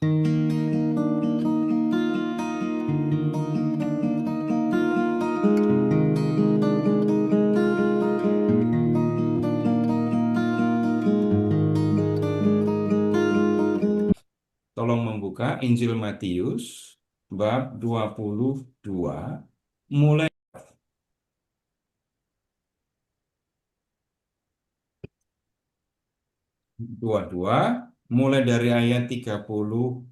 Tolong membuka Injil Matius bab 22 mulai 22 mulai dari ayat 34.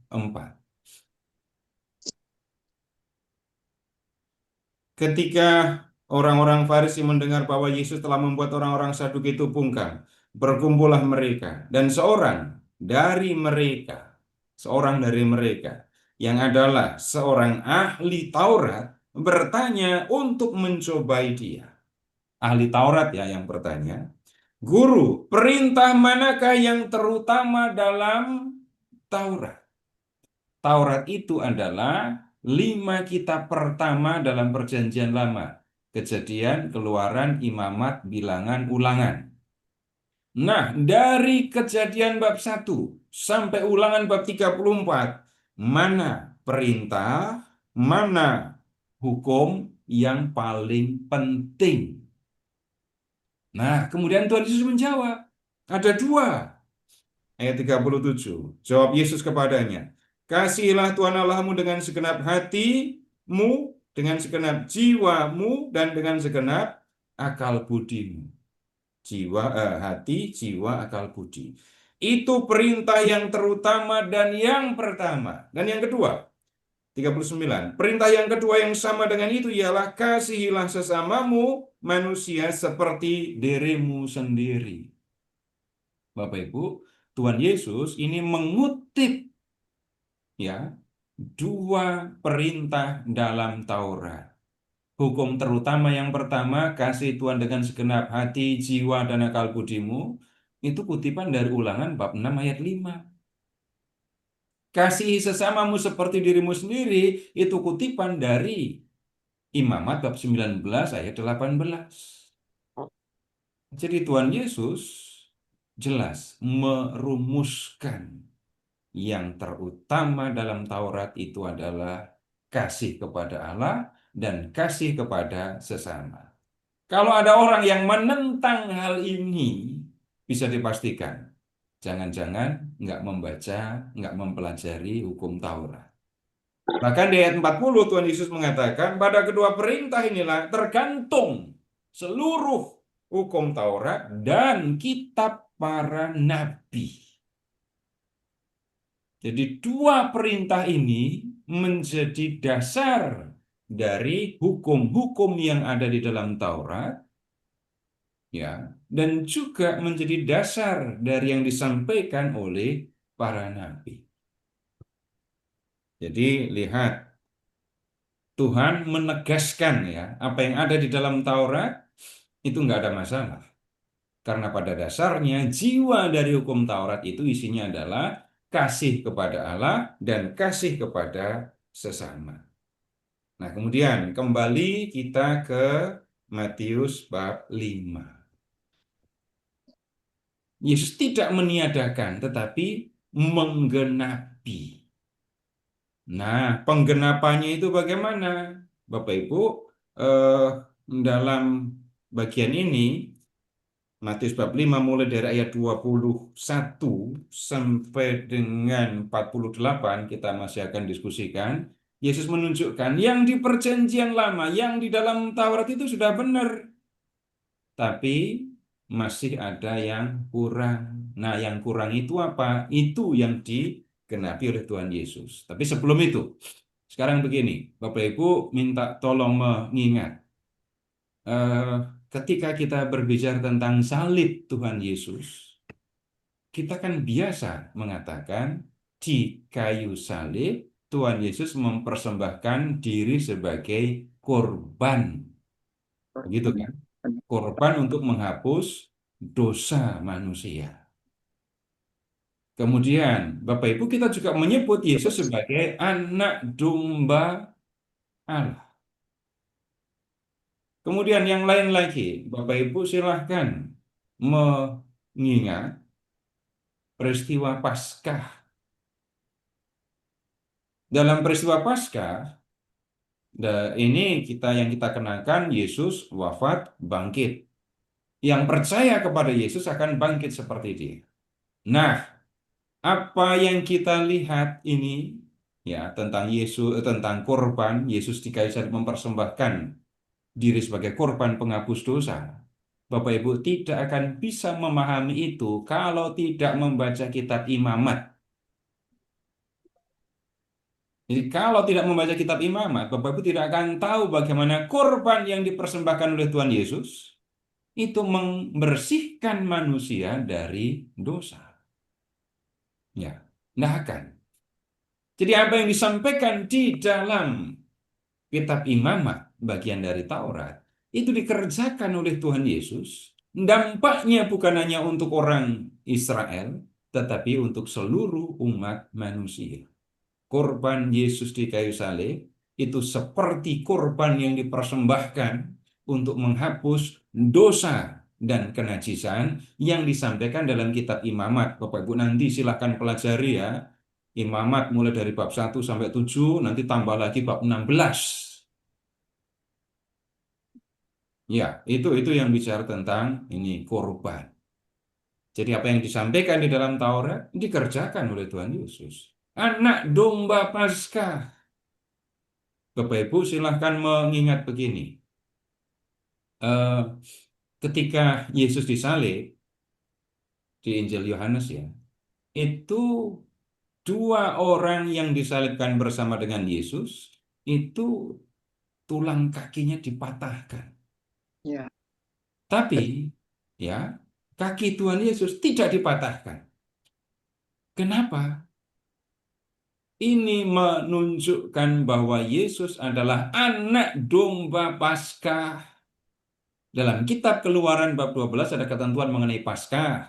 Ketika orang-orang Farisi mendengar bahwa Yesus telah membuat orang-orang Saduki itu bungkam, berkumpullah mereka dan seorang dari mereka yang adalah seorang ahli Taurat bertanya untuk mencobai dia. Ahli Taurat ya yang bertanya, "Guru, perintah manakah yang terutama dalam Taurat?" Taurat itu adalah 5 kitab pertama dalam Perjanjian Lama. Kejadian, Keluaran, Imamat, Bilangan, Ulangan. Nah, dari Kejadian bab 1 sampai Ulangan bab 34, mana perintah, mana hukum yang paling penting? Nah, kemudian Tuhan Yesus menjawab, ada 2. Ayat 37. Jawab Yesus kepadanya, "Kasihilah Tuhan Allahmu dengan segenap hatimu, dengan segenap jiwamu, dan dengan segenap akal budimu." Hati, jiwa, akal budi. Itu perintah yang terutama dan yang pertama. Dan yang kedua, 39. Perintah yang kedua yang sama dengan itu ialah kasihilah sesamamu manusia seperti dirimu sendiri. Bapak Ibu, Tuhan Yesus ini mengutip ya 2 perintah dalam Taurat. Hukum terutama yang pertama, kasih Tuhan dengan segenap hati, jiwa, dan akal budimu, itu kutipan dari Ulangan bab 6 ayat 5. Kasihi sesamamu seperti dirimu sendiri, itu kutipan dari Imamat bab 19 ayat 18. Jadi Tuhan Yesus jelas merumuskan yang terutama dalam Taurat itu adalah kasih kepada Allah dan kasih kepada sesama. Kalau ada orang yang menentang hal ini, bisa dipastikan, jangan-jangan nggak membaca, nggak mempelajari hukum Taurat. Bahkan di ayat 40 Tuhan Yesus mengatakan, pada kedua perintah inilah tergantung seluruh hukum Taurat dan kitab para nabi. Jadi 2 perintah ini menjadi dasar dari hukum-hukum yang ada di dalam Taurat, ya, dan juga menjadi dasar dari yang disampaikan oleh para nabi. Jadi lihat, Tuhan menegaskan ya apa yang ada di dalam Taurat itu nggak ada masalah. Karena pada dasarnya jiwa dari hukum Taurat itu isinya adalah kasih kepada Allah dan kasih kepada sesama. Nah, kemudian kembali kita ke Matius bab 5. Yesus tidak meniadakan tetapi menggenapi. Nah, penggenapannya itu bagaimana? Bapak Ibu, eh, dalam bagian ini Matius bab 5 mulai dari ayat 21 sampai dengan 48 kita masih akan diskusikan. Yesus menunjukkan yang di perjanjian lama, yang di dalam Taurat itu sudah benar. Tapi masih ada yang kurang. Nah, yang kurang itu apa? Itu yang digenapi oleh Tuhan Yesus. Tapi sebelum itu, sekarang begini, Bapak Ibu minta tolong mengingat. Eh, Ketika kita berbicara tentang salib Tuhan Yesus, kita kan biasa mengatakan di kayu salib Tuhan Yesus mempersembahkan diri sebagai korban. Begitu kan? Korban untuk menghapus dosa manusia. Kemudian, Bapak Ibu, kita juga menyebut Yesus sebagai anak domba Allah. Kemudian yang lain lagi, Bapak Ibu silahkan mengingat peristiwa Paskah. Dalam peristiwa Paskah, ini yang kita kenakan Yesus wafat, bangkit. Yang percaya kepada Yesus akan bangkit seperti dia. Nah, apa yang kita lihat ini ya tentang Yesus, tentang korban Yesus di kayu salib mempersembahkan diri sebagai korban penghapus dosa. Bapak Ibu tidak akan bisa memahami itu kalau tidak membaca kitab Imamat. Jadi kalau tidak membaca kitab Imamat, Bapak Ibu tidak akan tahu bagaimana korban yang dipersembahkan oleh Tuhan Yesus itu membersihkan manusia dari dosa. Ya, nah akan. Jadi apa yang disampaikan di dalam kitab Imamat, bagian dari Taurat, itu dikerjakan oleh Tuhan Yesus. Dampaknya bukan hanya untuk orang Israel, tetapi untuk seluruh umat manusia. Korban Yesus di kayu salib itu seperti korban yang dipersembahkan untuk menghapus dosa dan kenajisan yang disampaikan dalam kitab Imamat. Bapak Ibu nanti silahkan pelajari ya. Imamat mulai dari bab 1 sampai 7, nanti tambah lagi bab 16. Ya, itu yang bicara tentang ini korban. Jadi apa yang disampaikan di dalam Taurat dikerjakan oleh Tuhan Yesus. Anak domba Paskah. Bapak Ibu silahkan mengingat begini. Eh, Ketika Yesus disalib di Injil Yohanes ya, itu dua orang yang disalibkan bersama dengan Yesus itu tulang kakinya dipatahkan. Ya. Tapi ya, kaki Tuhan Yesus tidak dipatahkan. Kenapa? Ini menunjukkan bahwa Yesus adalah anak domba Paskah. Dalam kitab Keluaran bab 12 ada ketentuan mengenai Paskah.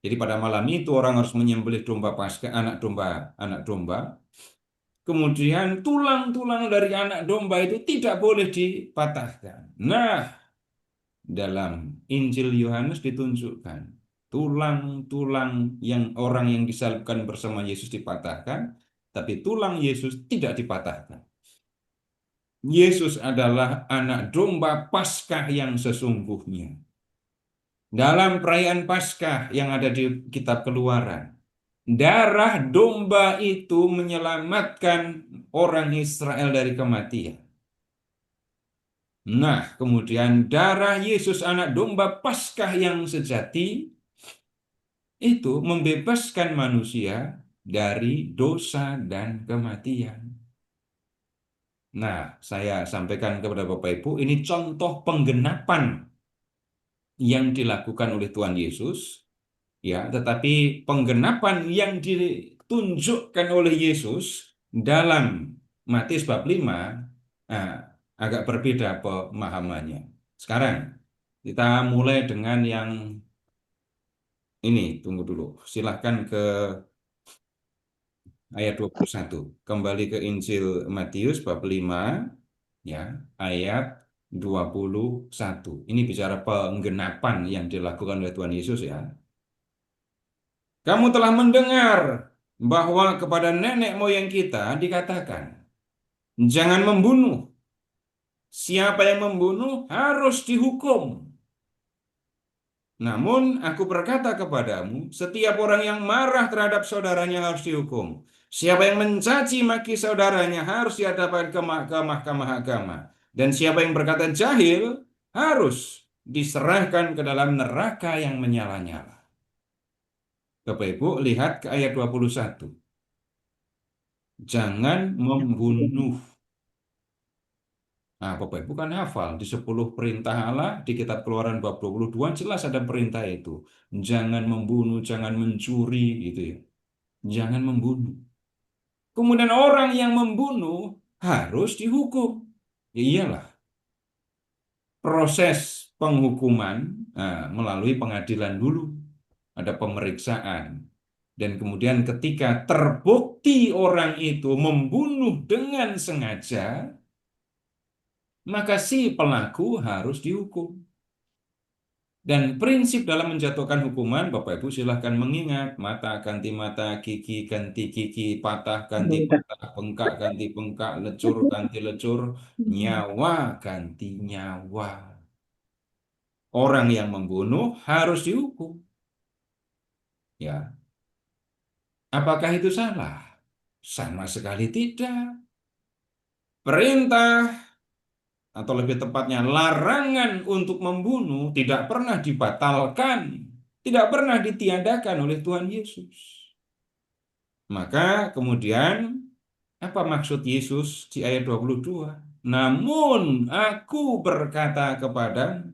Jadi pada malam itu orang harus menyembelih domba Paskah, anak domba. Kemudian tulang-tulang dari anak domba itu tidak boleh dipatahkan. Nah, dalam Injil Yohanes ditunjukkan tulang-tulang yang orang yang disalibkan bersama Yesus dipatahkan, tapi tulang Yesus tidak dipatahkan. Yesus adalah anak domba Paskah yang sesungguhnya. Dalam perayaan Paskah yang ada di kitab Keluaran, darah domba itu menyelamatkan orang Israel dari kematian. Nah, kemudian darah Yesus anak domba Paskah yang sejati itu membebaskan manusia dari dosa dan kematian. Nah, saya sampaikan kepada Bapak Ibu, ini contoh penggenapan yang dilakukan oleh Tuhan Yesus, ya, tetapi penggenapan yang ditunjukkan oleh Yesus dalam Matius bab 5 nah, agak berbeda pemahamannya. Sekarang kita mulai dengan yang ini, tunggu dulu. Silahkan ke ayat 21. Kembali ke Injil Matius bab 5 ya, ayat 21. Ini bicara penggenapan yang dilakukan oleh Tuhan Yesus ya. Kamu telah mendengar bahwa kepada nenek moyang kita dikatakan, jangan membunuh. Siapa yang membunuh harus dihukum. Namun aku berkata kepadamu, setiap orang yang marah terhadap saudaranya harus dihukum. Siapa yang mencaci maki saudaranya harus dihadapkan ke mahkamah agama. Dan siapa yang berkata jahil harus diserahkan ke dalam neraka yang menyala-nyala. Bapak Ibu, lihat ke ayat 21. Jangan membunuh. Nah, Bapak Ibu kan hafal di 10 perintah Allah di kitab Keluaran bab 22 jelas ada perintah itu. Jangan membunuh, jangan mencuri gitu ya. Jangan membunuh. Kemudian orang yang membunuh harus dihukum. Ya iyalah, proses penghukuman melalui pengadilan dulu. Ada pemeriksaan. Dan kemudian ketika terbukti orang itu membunuh dengan sengaja, maka si pelaku harus dihukum. Dan prinsip dalam menjatuhkan hukuman, Bapak Ibu silahkan mengingat, mata ganti mata, gigi ganti gigi, patah ganti Udah. patah, bengkak ganti bengkak, lecur ganti lecur, nyawa ganti nyawa. Orang yang membunuh harus dihukum. Ya, apakah itu salah? Sama sekali tidak. Perintah atau lebih tepatnya larangan untuk membunuh tidak pernah dibatalkan, tidak pernah ditiadakan oleh Tuhan Yesus. Maka kemudian apa maksud Yesus di ayat 22? Namun aku berkata kepada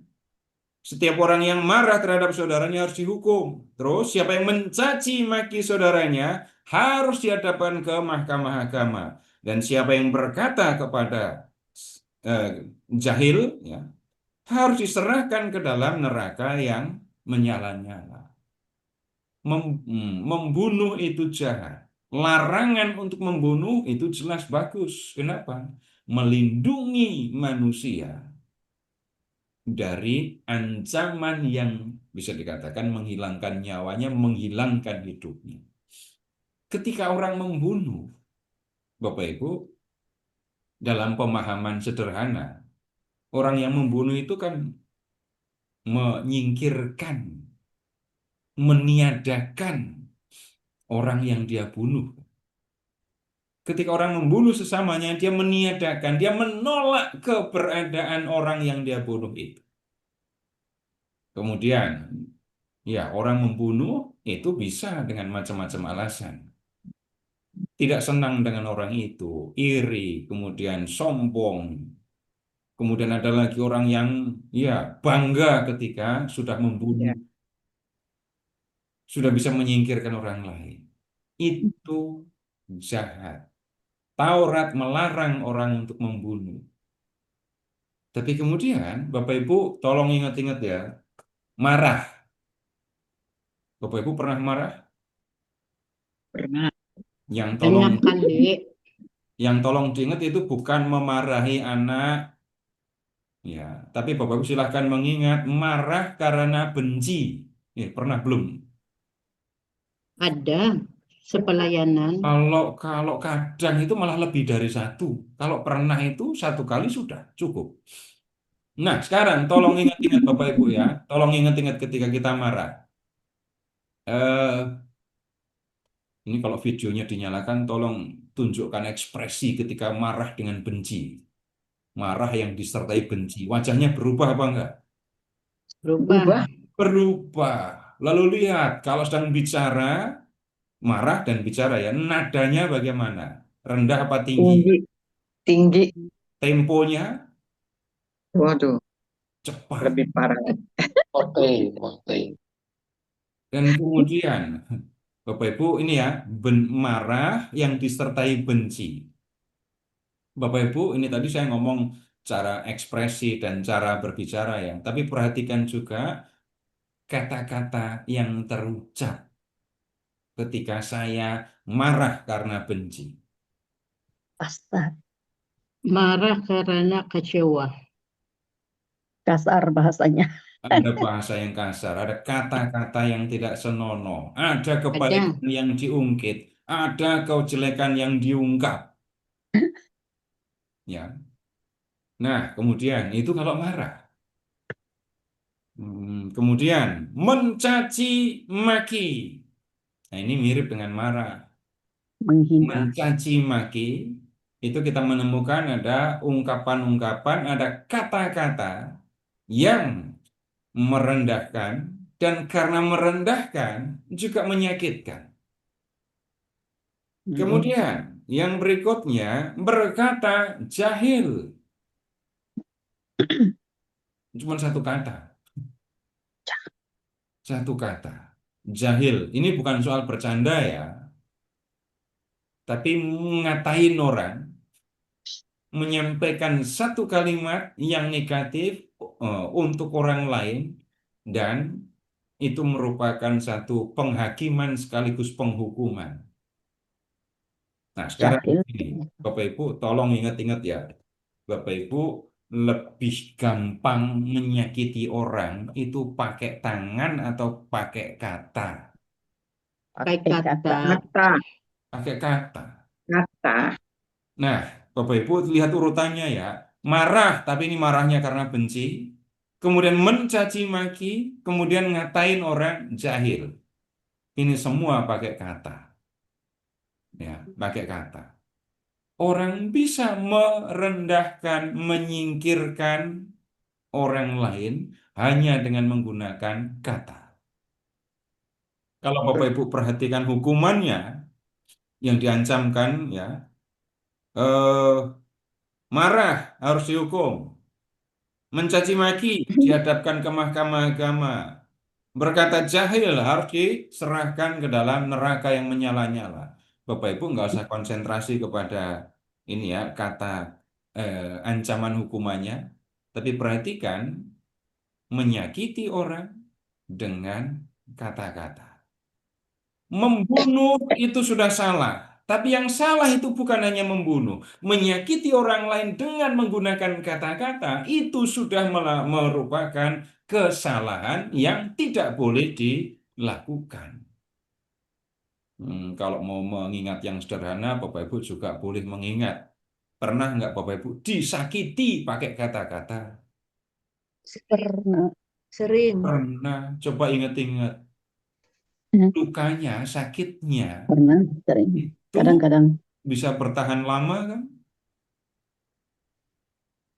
setiap orang yang marah terhadap saudaranya harus dihukum. Terus siapa yang mencaci maki saudaranya harus dihadapkan ke mahkamah agama. Dan siapa yang berkata kepada eh, jahil, ya, harus diserahkan ke dalam neraka yang menyala-nyala. Membunuh itu jahat. Larangan untuk membunuh itu jelas bagus. Kenapa? Melindungi manusia dari ancaman yang bisa dikatakan menghilangkan nyawanya, menghilangkan hidupnya. Ketika orang membunuh, Bapak Ibu, dalam pemahaman sederhana, orang yang membunuh itu kan menyingkirkan, meniadakan orang yang dia bunuh. Ketika orang membunuh sesamanya, dia meniadakan, dia menolak keberadaan orang yang dia bunuh itu. Kemudian, ya, orang membunuh itu bisa dengan macam-macam alasan. Tidak senang dengan orang itu, iri, kemudian sombong. Kemudian ada lagi orang yang ya bangga ketika sudah membunuh, Ya. sudah bisa menyingkirkan orang lain. Itu jahat. Taurat melarang orang untuk membunuh. Tapi kemudian, Bapak Ibu, tolong ingat-ingat ya, marah. Bapak Ibu pernah marah? Pernah. Yang tolong, Banyak kali. yang tolong diingat itu bukan memarahi anak, ya. Tapi Bapak Ibu silahkan mengingat marah karena benci. Pernah belum? Ada sepelayanan. Kalau kalau kadang itu malah lebih dari satu. Kalau pernah itu satu kali sudah cukup. Nah, sekarang tolong ingat-ingat Bapak Ibu ya, tolong ingat-ingat ketika kita marah. Eh, Ini kalau videonya dinyalakan, tolong tunjukkan ekspresi ketika marah dengan benci. Marah yang disertai benci. Wajahnya berubah apa enggak? Berubah. Berubah. Lalu lihat, kalau sedang bicara, marah dan bicara ya, nadanya bagaimana? Rendah apa tinggi? Tinggi, tinggi. Temponya Waduh, cepat. lebih parah. Oke, oke. Dan kemudian, Bapak Ibu, ini ya, marah yang disertai benci. Bapak Ibu, ini tadi saya ngomong cara ekspresi dan cara berbicara ya. Tapi perhatikan juga kata-kata yang terucap ketika saya marah karena benci. Astaga. Marah karena kecewa. Kasar bahasanya. Ada bahasa yang kasar, ada kata-kata yang tidak senonoh, ada Ada. kebaikan yang diungkit, ada kejelekan yang diungkap. Ya. Nah, kemudian itu kalau marah. Kemudian mencaci maki. Nah, ini mirip dengan marah. Menghina. Mencaci maki itu kita menemukan ada ungkapan-ungkapan, ada kata-kata yang merendahkan dan karena merendahkan juga menyakitkan. Mm-mm. Kemudian yang berikutnya berkata jahil, cuma satu kata, satu kata. Jahil. Ini bukan soal bercanda ya, tapi ngatain orang, menyampaikan satu kalimat yang negatif untuk orang lain dan itu merupakan satu penghakiman sekaligus penghukuman. Nah, sekarang Jahil. ini Bapak Ibu tolong ingat-ingat ya. Bapak Ibu lebih gampang menyakiti orang itu pakai tangan atau pakai kata? Pakai kata. Kata. Pakai kata. Kata. Nah, Bapak Ibu lihat urutannya ya. Marah, tapi ini marahnya karena benci. Kemudian mencaci maki, kemudian ngatain orang jahil. Ini semua pakai kata. Ya, pakai kata. Orang bisa merendahkan, menyingkirkan orang lain hanya dengan menggunakan kata. Kalau Bapak Ibu perhatikan hukumannya yang diancamkan ya, eh, marah harus dihukum, mencaci maki dihadapkan ke mahkamah agama, berkata jahil harus diserahkan ke dalam neraka yang menyala-nyala. Bapak Ibu nggak usah konsentrasi kepada ini ya kata ancaman hukumannya, tapi perhatikan menyakiti orang dengan kata-kata. Membunuh itu sudah salah, tapi yang salah itu bukan hanya membunuh, menyakiti orang lain dengan menggunakan kata-kata itu sudah merupakan kesalahan yang tidak boleh dilakukan. Kalau mau mengingat yang sederhana, Bapak Ibu juga boleh mengingat. Pernah nggak Bapak Ibu disakiti pakai kata-kata? Pernah. Sering. Pernah. Coba ingat-ingat. Lukanya, sakitnya, Pernah. Sering. itu Kadang-kadang. bisa bertahan lama kan?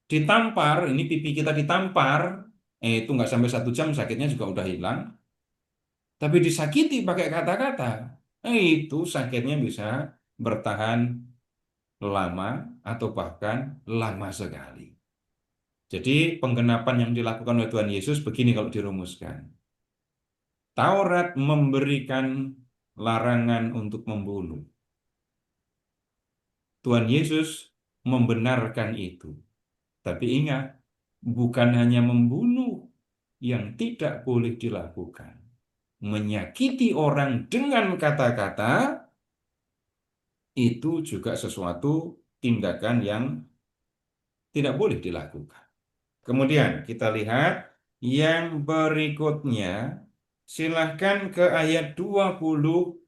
Ditampar, ini pipi kita ditampar, itu nggak sampai 1 jam sakitnya juga udah hilang. Tapi disakiti pakai kata-kata, itu sakitnya bisa bertahan lama atau bahkan lama sekali. Jadi penggenapan yang dilakukan oleh Tuhan Yesus begini kalau dirumuskan. Taurat memberikan larangan untuk membunuh. Tuhan Yesus membenarkan itu. Tapi ingat, bukan hanya membunuh yang tidak boleh dilakukan. Menyakiti orang dengan kata-kata itu juga sesuatu tindakan yang tidak boleh dilakukan. Kemudian kita lihat yang berikutnya, silahkan ke ayat 27.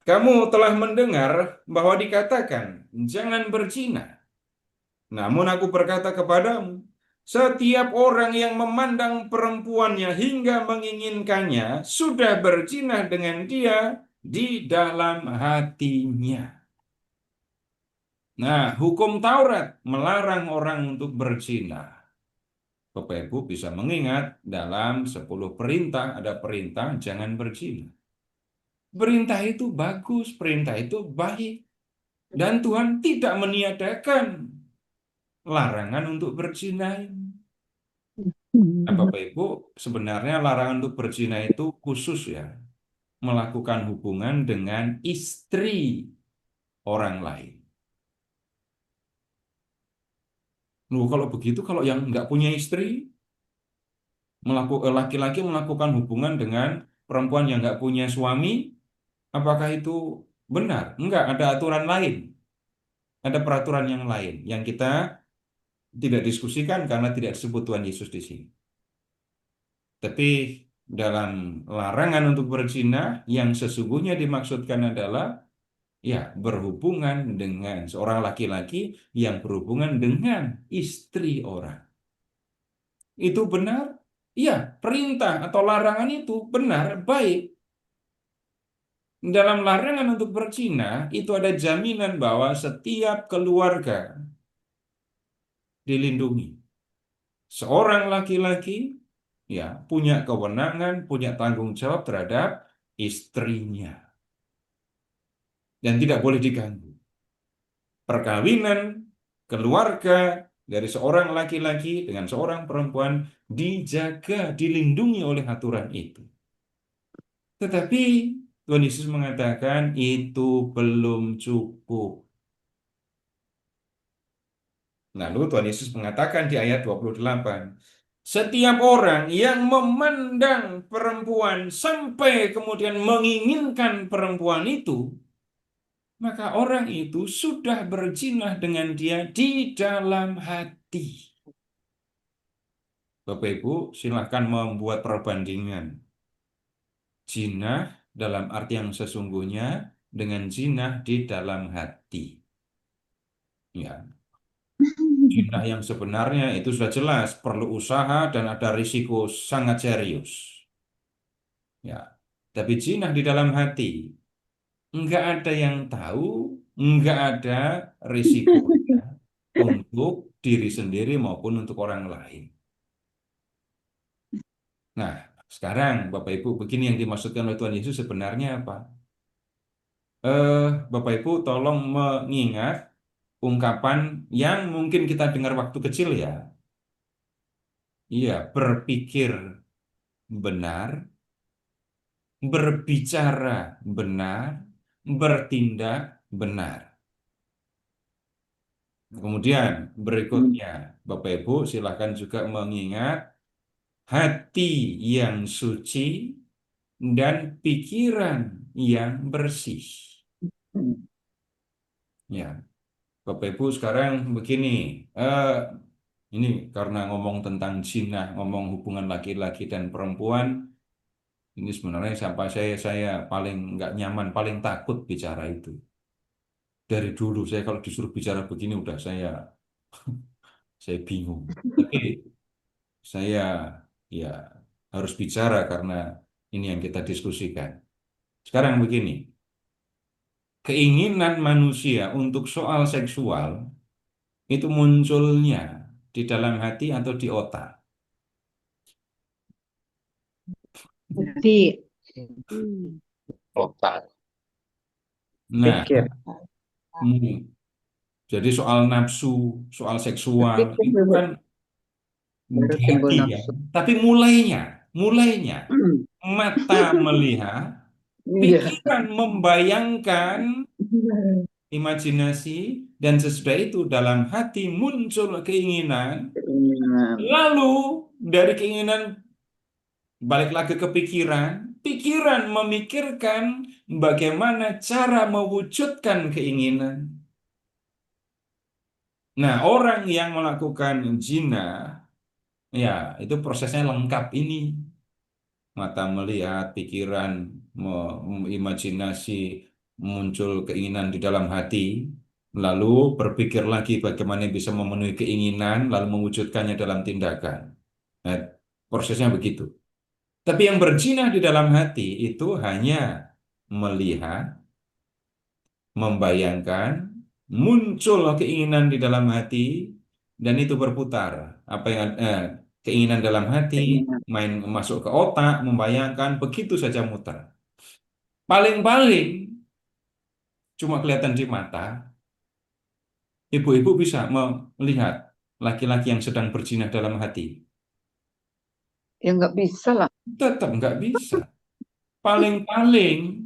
Kamu telah mendengar bahwa dikatakan, jangan berzina. Namun aku berkata kepadamu, setiap orang yang memandang perempuannya hingga menginginkannya sudah berzina dengan dia di dalam hatinya. Nah, hukum Taurat melarang orang untuk berzina. Bapak Ibu bisa mengingat dalam 10 perintah ada perintah jangan berzina. Perintah itu bagus, perintah itu baik. Dan Tuhan tidak meniadakan larangan untuk berzina. Nah, Bapak Ibu, sebenarnya larangan untuk berzina itu khusus ya, melakukan hubungan dengan istri orang lain. Loh, kalau begitu, kalau yang nggak punya istri, laki-laki melakukan hubungan dengan perempuan yang nggak punya suami, apakah itu benar? Enggak, ada aturan lain. Ada peraturan yang lain yang kita tidak diskusikan karena tidak disebut Tuhan Yesus di sini. Tapi dalam larangan untuk berzina yang sesungguhnya dimaksudkan adalah ya berhubungan dengan seorang laki-laki yang berhubungan dengan istri orang. Itu benar? Ya, perintah atau larangan itu benar, baik. Dalam larangan untuk berzina itu ada jaminan bahwa setiap keluarga dilindungi. Seorang laki-laki ya punya kewenangan, punya tanggung jawab terhadap istrinya dan tidak boleh diganggu. Perkawinan, keluarga dari seorang laki-laki dengan seorang perempuan dijaga, dilindungi oleh aturan itu. Tetapi Tuhan Yesus mengatakan itu belum cukup. Lalu Tuhan Yesus mengatakan di ayat 28, setiap orang yang memandang perempuan sampai kemudian menginginkan perempuan itu, maka orang itu sudah berzina dengan dia di dalam hati. Bapak Ibu, silahkan membuat perbandingan zina dalam arti yang sesungguhnya dengan zina di dalam hati. Ya, zina yang sebenarnya itu sudah jelas perlu usaha dan ada risiko sangat serius. Ya, tapi zina di dalam hati nggak ada yang tahu, nggak ada risikonya untuk diri sendiri maupun untuk orang lain. Nah, sekarang Bapak Ibu, begini yang dimaksudkan oleh Tuhan Yesus sebenarnya apa? Bapak Ibu tolong mengingat ungkapan yang mungkin kita dengar waktu kecil ya. Iya, berpikir benar, berbicara benar, bertindak benar. Kemudian berikutnya, Bapak Ibu silakan juga mengingat hati yang suci dan pikiran yang bersih. Ya, Bapak Ibu sekarang begini, eh, ini karena ngomong tentang zina, ngomong hubungan laki-laki dan perempuan, ini sebenarnya sampai saya paling nggak nyaman, paling takut bicara itu. Dari dulu saya kalau disuruh bicara begini udah saya bingung. Tapi saya ya harus bicara karena ini yang kita diskusikan. Sekarang begini, keinginan manusia untuk soal seksual itu munculnya di dalam hati atau di otak. Di Otak. Nah, Pikir. jadi soal nafsu, soal seksual itu kan Baru di timbul hati ya. nafsu. Tapi mulainya mata melihat, Iya. pikiran membayangkan, imajinasi, dan sesudah itu dalam hati muncul keinginan, Keinginan. lalu dari keinginan balik lagi ke pikiran, pikiran memikirkan bagaimana cara mewujudkan keinginan. Nah, orang yang melakukan zina, ya itu prosesnya lengkap ini. Mata melihat, pikiran, imajinasi, muncul keinginan di dalam hati, lalu berpikir lagi bagaimana bisa memenuhi keinginan, lalu mewujudkannya dalam tindakan. Nah, prosesnya begitu. Tapi yang berzina di dalam hati itu hanya melihat, membayangkan, muncul keinginan di dalam hati, dan itu berputar. Apa yang keinginan dalam hati, Keinginan. main masuk ke otak, membayangkan, begitu saja muter. Paling-paling cuma kelihatan di mata, ibu-ibu bisa melihat laki-laki yang sedang berzina dalam hati. Ya nggak bisa lah. Tetap nggak bisa. Paling-paling,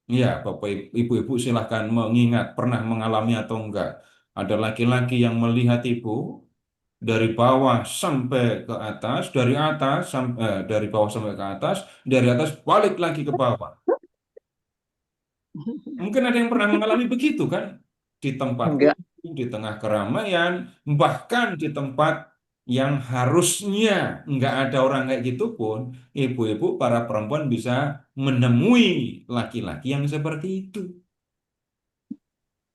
ya Bapak Ibu-ibu silahkan mengingat pernah mengalami atau enggak. Ada laki-laki yang melihat ibu dari bawah sampai ke atas, dari atas dari bawah sampai ke atas, dari atas balik lagi ke bawah. Mungkin ada yang pernah mengalami begitu kan? Di tempat Enggak. umum, di tengah keramaian, bahkan di tempat yang harusnya nggak ada orang kayak gitu pun, ibu-ibu, para perempuan bisa menemui laki-laki yang seperti itu.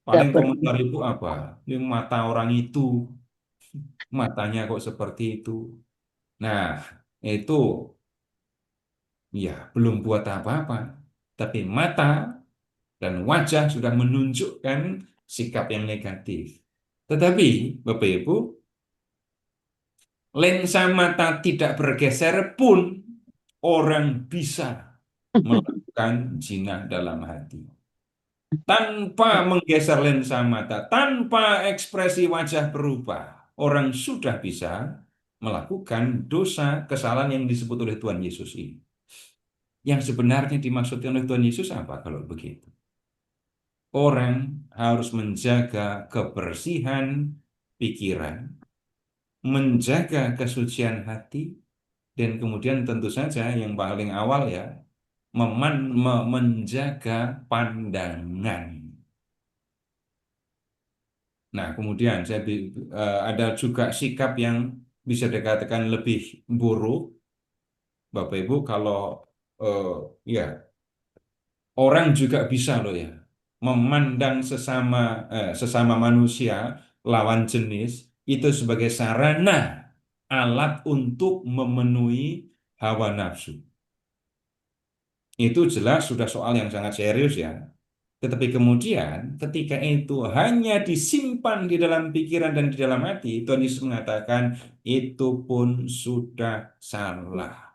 Paling Nggak komentar pernah. ibu apa? Ini mata orang itu, matanya kok seperti itu. Nah, itu ya belum buat apa-apa. Tapi mata dan wajah sudah menunjukkan sikap yang negatif. Tetapi, Bapak Ibu, lensa mata tidak bergeser pun orang bisa melakukan zina dalam hati. Tanpa menggeser lensa mata, tanpa ekspresi wajah berubah, orang sudah bisa melakukan dosa kesalahan yang disebut oleh Tuhan Yesus ini. Yang sebenarnya dimaksudkan oleh Tuhan Yesus apa kalau begitu? Orang harus menjaga kebersihan pikiran, menjaga kesucian hati, dan kemudian tentu saja yang paling awal ya, menjaga pandangan. Nah, kemudian ada juga sikap yang bisa dikatakan lebih buruk, Bapak Ibu, kalau eh, ya orang juga bisa loh ya memandang sesama manusia lawan jenis itu sebagai sarana alat untuk memenuhi hawa nafsu. Itu jelas sudah soal yang sangat serius ya. Tetapi kemudian ketika itu hanya disimpan di dalam pikiran dan di dalam hati, Tuhan Yesus mengatakan itu pun sudah salah.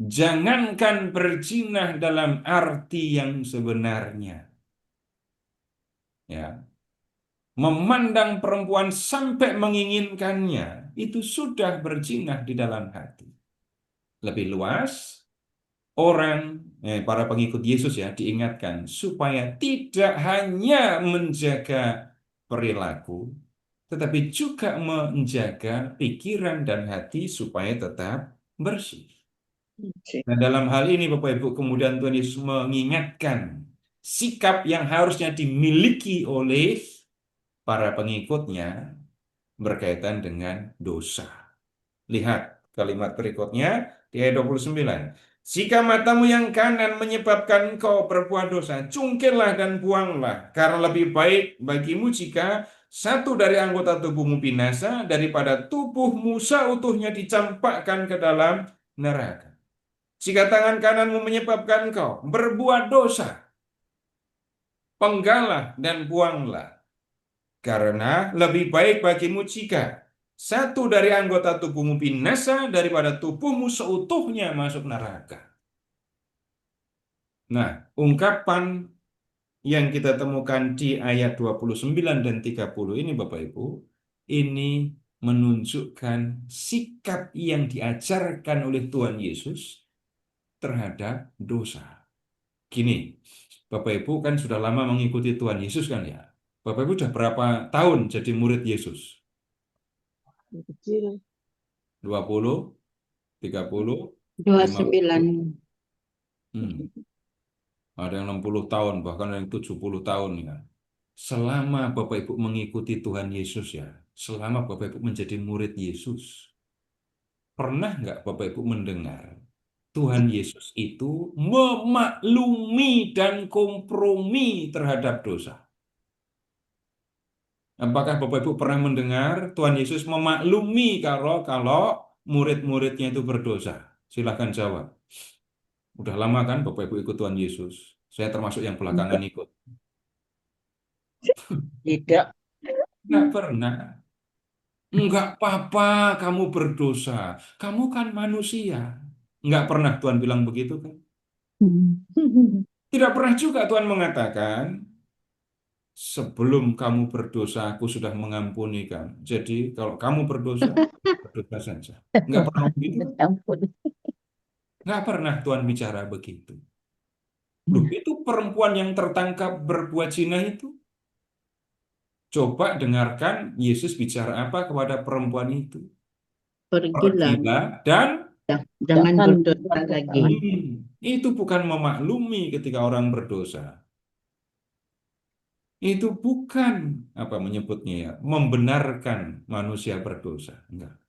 Jangankan berzina dalam arti yang sebenarnya. Ya, memandang perempuan sampai menginginkannya, itu sudah berzina di dalam hati. Lebih luas, para pengikut Yesus ya diingatkan supaya tidak hanya menjaga perilaku, tetapi juga menjaga pikiran dan hati supaya tetap bersih. Nah, dalam hal ini Bapak Ibu, kemudian Tuhan Yesus mengingatkan sikap yang harusnya dimiliki oleh para pengikutnya berkaitan dengan dosa. Lihat kalimat berikutnya di ayat 29. Jika matamu yang kanan menyebabkan engkau berbuat dosa, cungkillah dan buanglah, karena lebih baik bagimu jika satu dari anggota tubuhmu binasa daripada tubuhmu seutuhnya dicampakkan ke dalam neraka. Jika tangan kananmu menyebabkan engkau berbuat dosa, penggalah dan buanglah, karena lebih baik bagimu jika satu dari anggota tubuhmu binasa daripada tubuhmu seutuhnya masuk neraka. Nah, ungkapan yang kita temukan di ayat 29 dan 30 ini Bapak Ibu, ini menunjukkan sikap yang diajarkan oleh Tuhan Yesus terhadap dosa. Gini, Bapak Ibu kan sudah lama mengikuti Tuhan Yesus kan ya? Bapak Ibu sudah berapa tahun jadi murid Yesus? Kecil. 20, 30, 50. 29. Ada yang 60 tahun, bahkan ada yang 70 tahun ya. Selama Bapak Ibu mengikuti Tuhan Yesus ya, selama Bapak Ibu menjadi murid Yesus, pernah nggak Bapak Ibu mendengar Tuhan Yesus itu memaklumi dan kompromi terhadap dosa? Apakah Bapak Ibu pernah mendengar Tuhan Yesus memaklumi kalau murid-muridnya itu berdosa? Silahkan jawab. Udah lama kan Bapak Ibu ikut Tuhan Yesus? Saya termasuk yang belakangan ikut. Tidak. Nggak pernah. Enggak apa-apa kamu berdosa. Kamu kan manusia. Enggak pernah Tuhan bilang begitu kan? Tidak pernah juga Tuhan mengatakan, sebelum kamu berdosa, aku sudah mengampuni kamu. Jadi kalau kamu berdosa, berdosa saja. Enggak pernah begitu. Ampun. Enggak pernah Tuhan bicara begitu. Loh, itu perempuan yang tertangkap berbuat zina itu. Coba dengarkan Yesus bicara apa kepada perempuan itu. Pergilah. Pergilah dan Jangan berdosa lagi. itu bukan memaklumi ketika orang berdosa. Itu bukan apa menyebutnya ya, membenarkan manusia berdosa. Enggak.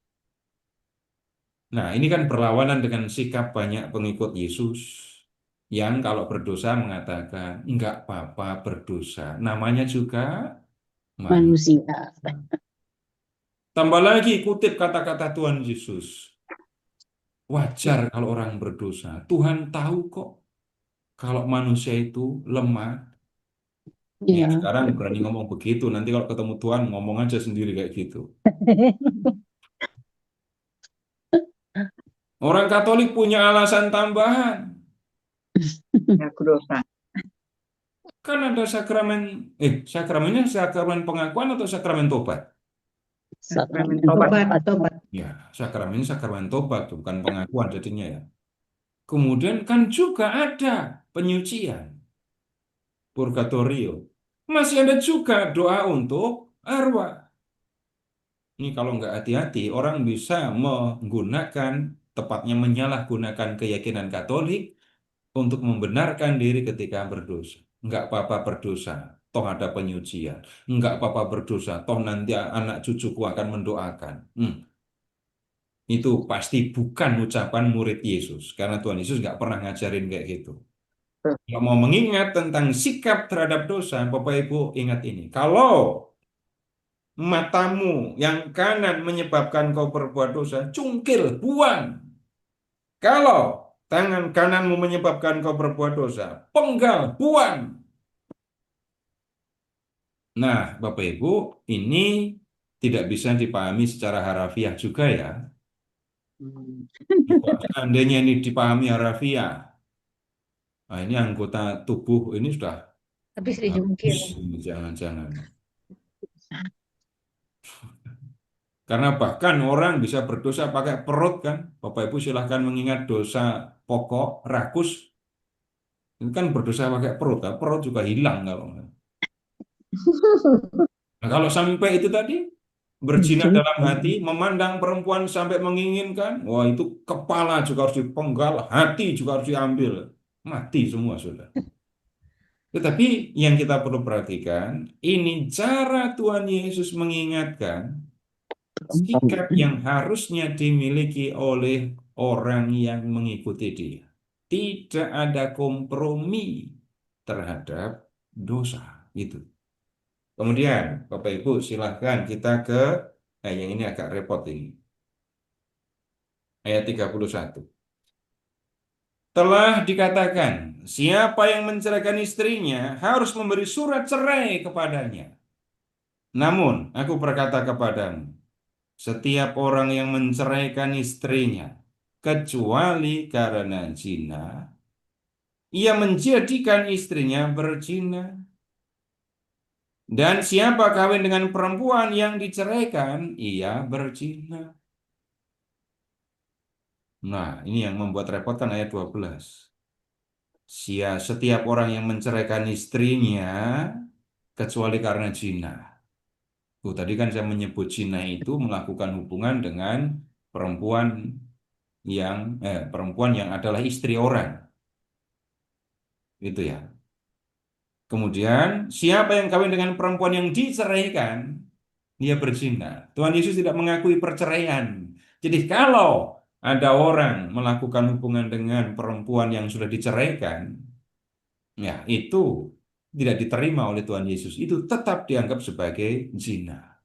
Nah, ini kan berlawanan dengan sikap banyak pengikut Yesus yang kalau berdosa mengatakan enggak apa-apa berdosa. Namanya juga manusia. Manusia. Tambah lagi kutip kata-kata Tuhan Yesus. Wajar kalau orang berdosa. Tuhan tahu kok kalau manusia itu lemah. Ya, Iya. sekarang berani ngomong begitu. Nanti kalau ketemu Tuhan ngomong aja sendiri kayak gitu. Orang Katolik punya alasan tambahan. Aku dosa. Kan ada sakramennya sakramen pengakuan atau sakramen tobat? Sakramen Tobat. Ya, sakramen tobat, bukan pengakuan jadinya ya. Kemudian kan juga ada penyucian, purgatorio. Masih ada juga doa untuk arwah. Ini kalau nggak hati-hati, orang bisa menggunakan, tepatnya menyalahgunakan keyakinan Katolik untuk membenarkan diri ketika berdosa. Nggak apa-apa berdosa, toh ada penyucian. Nggak apa-apa berdosa, toh nanti anak cucuku akan mendoakan. Itu pasti bukan ucapan murid Yesus, karena Tuhan Yesus nggak pernah ngajarin kayak gitu. Kalau mau mengingat tentang sikap terhadap dosa, Bapak Ibu ingat ini. Kalau matamu yang kanan menyebabkan kau berbuat dosa, cungkil, buang. Kalau tangan kananmu menyebabkan kau berbuat dosa, penggal, buang. Nah, Bapak Ibu, ini tidak bisa dipahami secara harafiah juga ya. Kalau seandainya ini dipahami harafiah, nah ini anggota tubuh ini sudah Habis habis. dijungkir. Ini jangan-jangan. Karena bahkan orang bisa berdosa pakai perut kan. Bapak Ibu silahkan mengingat dosa pokok, rakus. Itu kan berdosa pakai perut. Nah, perut juga hilang kalau nggak. Nah, kalau sampai itu tadi, berzina dalam hati, memandang perempuan sampai menginginkan, wah itu kepala juga harus dipenggal, hati juga harus diambil. Mati semua sudah. Tetapi yang kita perlu perhatikan, ini cara Tuhan Yesus mengingatkan sikap yang harusnya dimiliki oleh orang yang mengikuti Dia. Tidak ada kompromi terhadap dosa. Itu. Kemudian, Bapak Ibu, silahkan kita ke yang ini agak repot ini. Ayat 31. Telah dikatakan, siapa yang menceraikan istrinya harus memberi surat cerai kepadanya. Namun, aku berkata kepadamu, setiap orang yang menceraikan istrinya, kecuali karena zina, ia menjadikan istrinya berzina. Dan siapa kawin dengan perempuan yang diceraikan, ia berzina. Nah, ini yang membuat repot kan ayat 12. Setiap orang yang menceraikan istrinya, kecuali karena zina. Tadi kan saya menyebut zina itu melakukan hubungan dengan perempuan perempuan yang adalah istri orang. Itu ya. Kemudian, siapa yang kawin dengan perempuan yang diceraikan, dia berzina. Tuhan Yesus tidak mengakui perceraian. Jadi kalau ada orang melakukan hubungan dengan perempuan yang sudah diceraikan, ya itu tidak diterima oleh Tuhan Yesus. Itu tetap dianggap sebagai zina.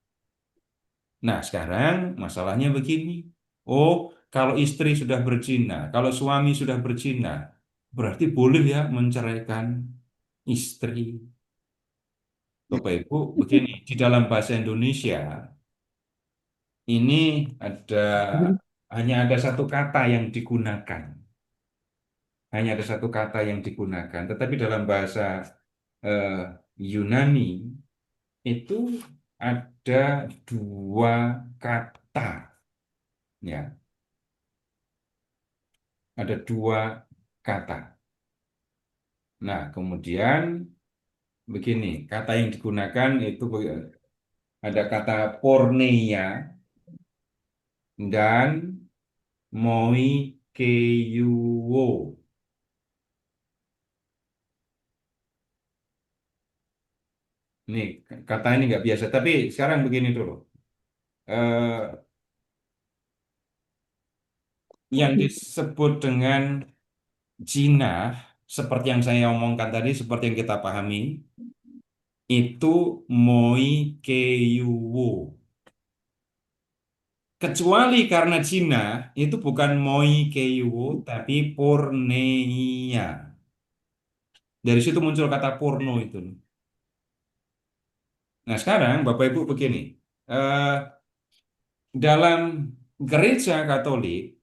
Nah, sekarang masalahnya begini. Oh, kalau istri sudah berzina, kalau suami sudah berzina, berarti boleh ya menceraikan istri. Bapak Ibu, begini, di dalam bahasa Indonesia ini ada hanya ada satu kata yang digunakan. Hanya ada satu kata yang digunakan. Tetapi dalam bahasa eh, Yunani itu ada dua kata, ya, ada dua kata. Nah, kemudian begini, kata yang digunakan itu ada kata porneia dan moikeuo. Ini kata ini nggak biasa, tapi sekarang begini dulu. Eh, yang disebut dengan jinah, seperti yang saya omongkan tadi, seperti yang kita pahami, itu moikeuo. Kecuali karena jinah, itu bukan moikeuo, tapi porneia. Dari situ muncul kata porno itu. Nah sekarang Bapak Ibu begini, eh, dalam gereja Katolik,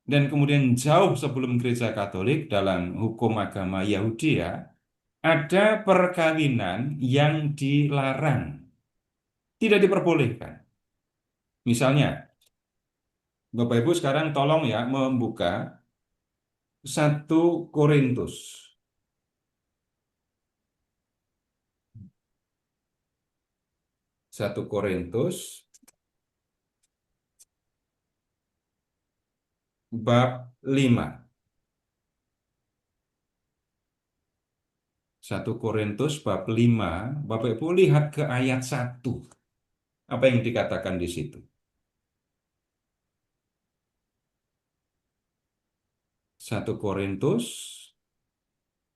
dan kemudian jauh sebelum gereja Katolik dalam hukum agama Yahudi ya, ada perkawinan yang dilarang, tidak diperbolehkan. Misalnya, Bapak Ibu sekarang tolong ya membuka 1 Korintus. 1 Korintus bab 5. 1 Korintus bab 5, Bapak Ibu lihat ke ayat 1. Apa yang dikatakan di situ? 1 Korintus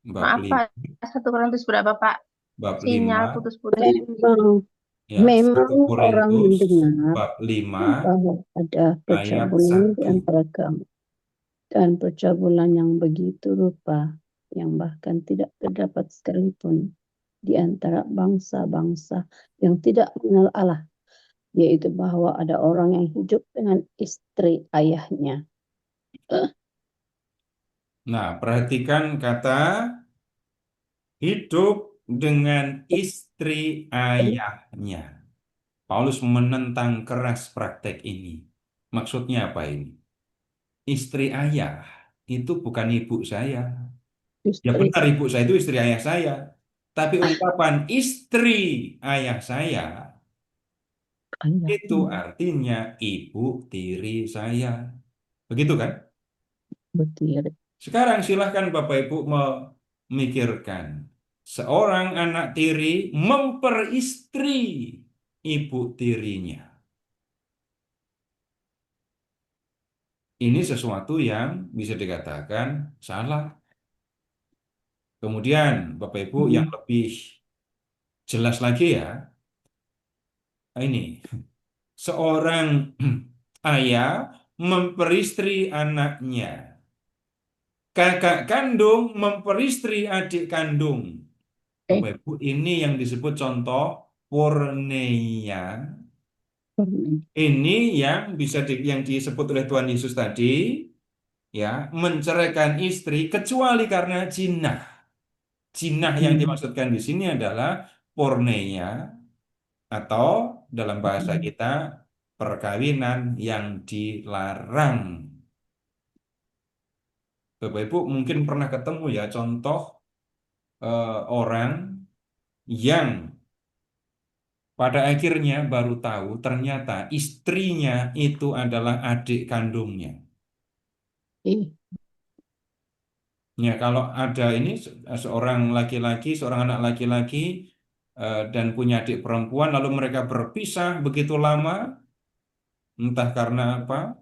bab Maaf 5, Pak, 1 Korintus berapa Pak? bab Sinyal 5, putus-putus. Memang, ya, 1 memang orang Korintus mendengar bab 5 bahwa ada ayat percabulan di 1. antara kamu. Dan percabulan yang begitu rupa, yang bahkan tidak terdapat sekalipun di antara bangsa-bangsa yang tidak mengenal Allah, yaitu bahwa ada orang yang hidup dengan istri ayahnya. Nah, perhatikan kata hidup dengan istri ayahnya. Paulus menentang keras praktek ini. Maksudnya apa ini? Istri ayah itu bukan ibu saya. Ya Istri benar, ibu saya itu istri ayah saya. Tapi ungkapan istri ayah saya itu ayahnya. artinya ibu tiri saya. Begitu kan? Betul. Sekarang silahkan Bapak Ibu memikirkan. Seorang anak tiri memperistri ibu tirinya. Ini sesuatu yang bisa dikatakan salah. Kemudian Bapak Ibu yang lebih jelas lagi ya, ini seorang ayah memperistri anaknya. Kakak kandung memperistri adik kandung. Bapak Ibu, ini yang disebut contoh porneia. Ini yang yang disebut oleh Tuhan Yesus tadi, ya, menceraikan istri kecuali karena jinah. Jinah yang dimaksudkan di sini adalah porneia atau dalam bahasa kita perkawinan yang dilarang. Bapak Ibu mungkin pernah ketemu ya contoh orang yang pada akhirnya baru tahu ternyata istrinya itu adalah adik kandungnya. Ya, kalau ada ini seorang laki-laki, seorang anak laki-laki dan punya adik perempuan, lalu mereka berpisah begitu lama, entah karena apa.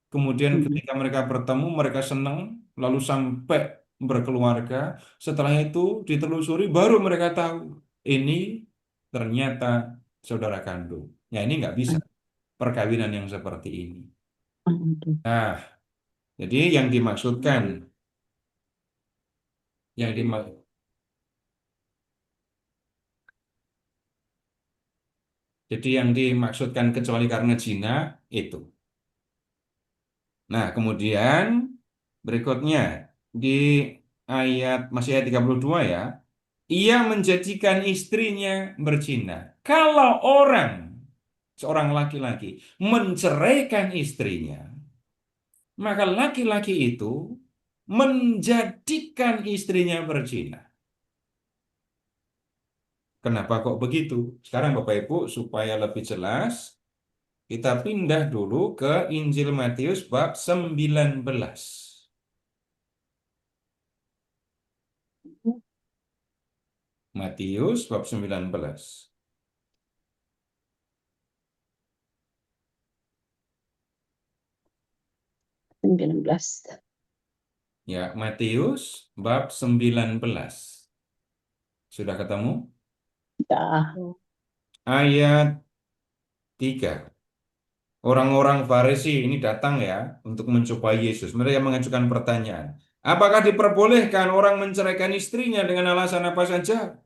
Kemudian ketika mereka bertemu, mereka senang, lalu sampai berkeluarga. Setelah itu ditelusuri, baru mereka tahu ini ternyata saudara kandung. Ya, ini nggak bisa perkawinan yang seperti ini. Nah, jadi yang dimaksudkan, yang dimaksudkan kecuali karena zina itu. Nah, kemudian berikutnya di masih ayat 32 ya. Ia menjadikan istrinya berzina. Kalau seorang laki-laki menceraikan istrinya, maka laki-laki itu menjadikan istrinya berzina. Kenapa kok begitu? Sekarang Bapak Ibu supaya lebih jelas, kita pindah dulu ke Injil Matius bab 19. Matius bab 19. Ya, Matius bab 19. Sudah ketemu? Ayat 3. Orang-orang Farisi ini datang ya untuk mencobai Yesus. Mereka mengajukan pertanyaan. Apakah diperbolehkan orang menceraikan istrinya dengan alasan apa saja?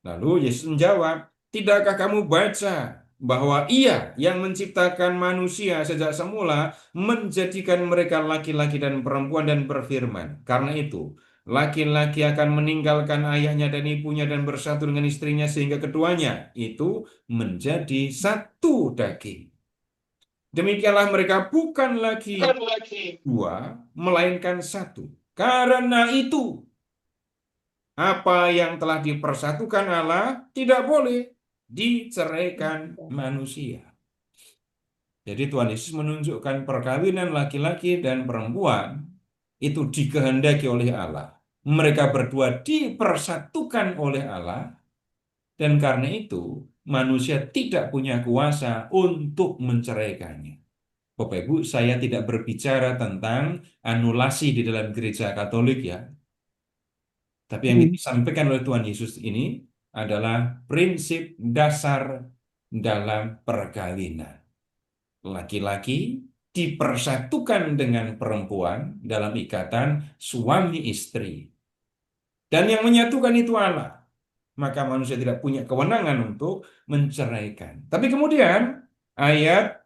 Lalu Yesus menjawab, tidakkah kamu baca bahwa Ia yang menciptakan manusia sejak semula menjadikan mereka laki-laki dan perempuan dan berfirman. Karena itu, laki-laki akan meninggalkan ayahnya dan ibunya dan bersatu dengan istrinya sehingga keduanya itu menjadi satu daging. Demikianlah mereka bukan lagi dua, melainkan satu. Karena itu, apa yang telah dipersatukan Allah tidak boleh diceraikan manusia. Jadi Tuhan Yesus menunjukkan perkawinan laki-laki dan perempuan itu dikehendaki oleh Allah. Mereka berdua dipersatukan oleh Allah, dan karena itu manusia tidak punya kuasa untuk menceraikannya. Bapak Ibu, saya tidak berbicara tentang anulasi di dalam gereja Katolik ya. Tapi yang disampaikan oleh Tuhan Yesus ini adalah prinsip dasar dalam perkawinan. Laki-laki dipersatukan dengan perempuan dalam ikatan suami istri. Dan yang menyatukan itu Allah. Maka manusia tidak punya kewenangan untuk menceraikan. Tapi kemudian ayat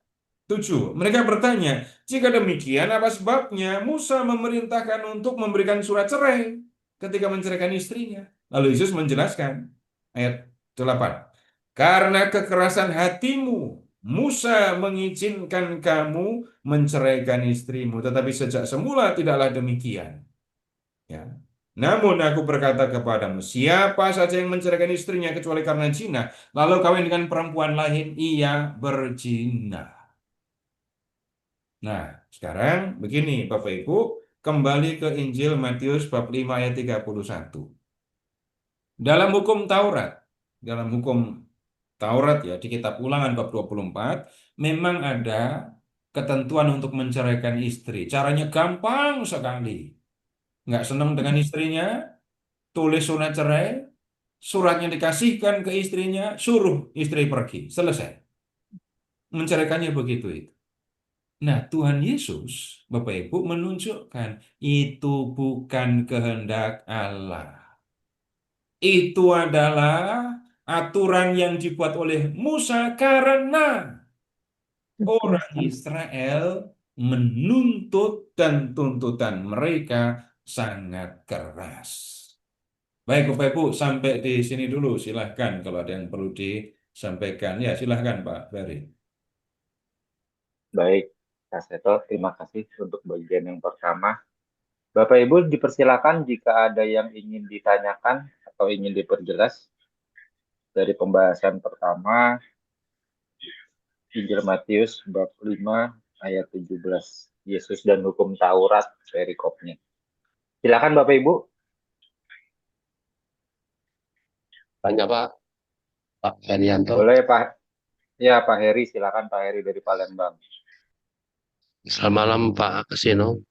7, mereka bertanya, jika demikian apa sebabnya Musa memerintahkan untuk memberikan surat cerai ketika menceraikan istrinya? Lalu Yesus menjelaskan, ayat 8, karena kekerasan hatimu, Musa mengizinkan kamu menceraikan istrimu, tetapi sejak semula tidaklah demikian. Ya. Namun aku berkata kepadamu, siapa saja yang menceraikan istrinya kecuali karena zina, lalu kawin dengan perempuan lain, ia berzina. Nah, sekarang begini Bapak Ibu, kembali ke Injil Matius bab 5 ayat 31. Dalam hukum Taurat ya, di kitab Ulangan bab 24, memang ada ketentuan untuk menceraikan istri. Caranya gampang sekali. Nggak senang dengan istrinya, tulis surat cerai, suratnya dikasihkan ke istrinya, suruh istri pergi. Selesai. Menceraikannya begitu itu. Nah, Tuhan Yesus, Bapak Ibu, menunjukkan itu bukan kehendak Allah. Itu adalah aturan yang dibuat oleh Musa karena orang Israel menuntut dan tuntutan mereka sangat keras. Baik, Bapak Ibu, sampai di sini dulu. Silahkan kalau ada yang perlu disampaikan. Ya, silahkan Pak Ferry. Baik, Kak Seto, terima kasih untuk bagian yang pertama. Bapak Ibu dipersilakan jika ada yang ingin ditanyakan atau ingin diperjelas dari pembahasan pertama Injil Matius bab 5 ayat 17. Yesus dan hukum Taurat perikopnya. Silakan Bapak Ibu. Tanya Pak Herianto. Boleh Pak. Ya Pak Heri, silakan Pak Heri dari Palembang. Selamat malam Pak Kasino.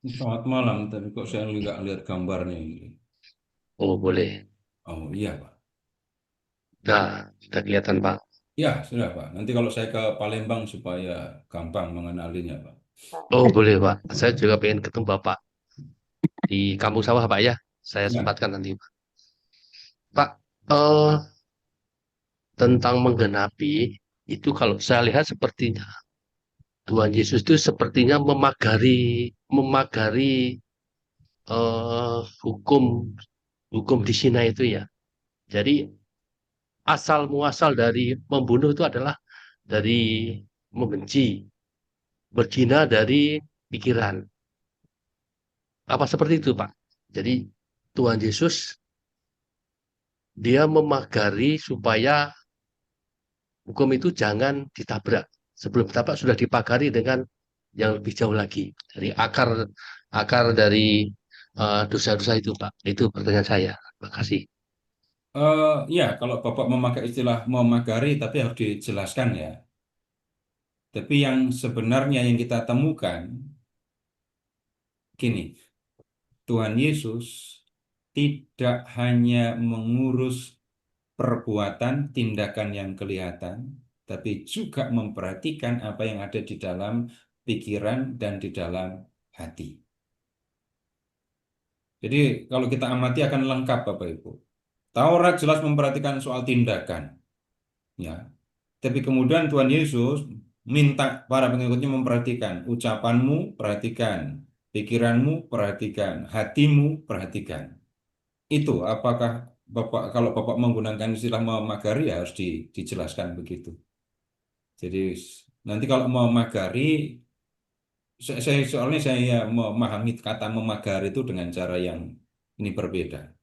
Selamat malam, tapi kok saya nggak lihat gambarnya ini. Oh boleh. Oh iya Pak. Nah, sudah kelihatan Pak. Ya, sudah Pak. Nanti kalau saya ke Palembang supaya gampang mengenalinya Pak. Oh boleh Pak. Saya juga pengen ketemu Bapak di kampung sawah Pak ya. Saya Ya. sempatkan nanti Pak. Pak, tentang menggenapi itu kalau saya lihat sepertinya Tuhan Yesus itu sepertinya memagari hukum di Sinai itu ya. Jadi asal muasal dari membunuh itu adalah dari membenci, berzina dari pikiran. Apa seperti itu, Pak? Jadi Tuhan Yesus dia memagari supaya hukum itu jangan ditabrak. Sebelum ditabrak sudah dipagari dengan yang lebih jauh lagi dari akar dari dosa-dosa itu, Pak. Itu pertanyaan saya. Terima kasih. Ya, kalau Bapak memakai istilah memagari, tapi harus dijelaskan ya. Tapi yang sebenarnya yang kita temukan, gini, Tuhan Yesus tidak hanya mengurus perbuatan, tindakan yang kelihatan, tapi juga memperhatikan apa yang ada di dalam pikiran dan di dalam hati. Jadi kalau kita amati akan lengkap Bapak Ibu. Taurat jelas memperhatikan soal tindakan, ya. Tapi kemudian Tuhan Yesus minta para pengikutnya memperhatikan ucapanmu, perhatikan, pikiranmu, perhatikan, hatimu, perhatikan. Itu apakah Bapak kalau Bapak menggunakan istilah memagari ya harus dijelaskan begitu. Jadi nanti kalau memagari soalnya saya memahami kata memagari itu dengan cara yang ini berbeda.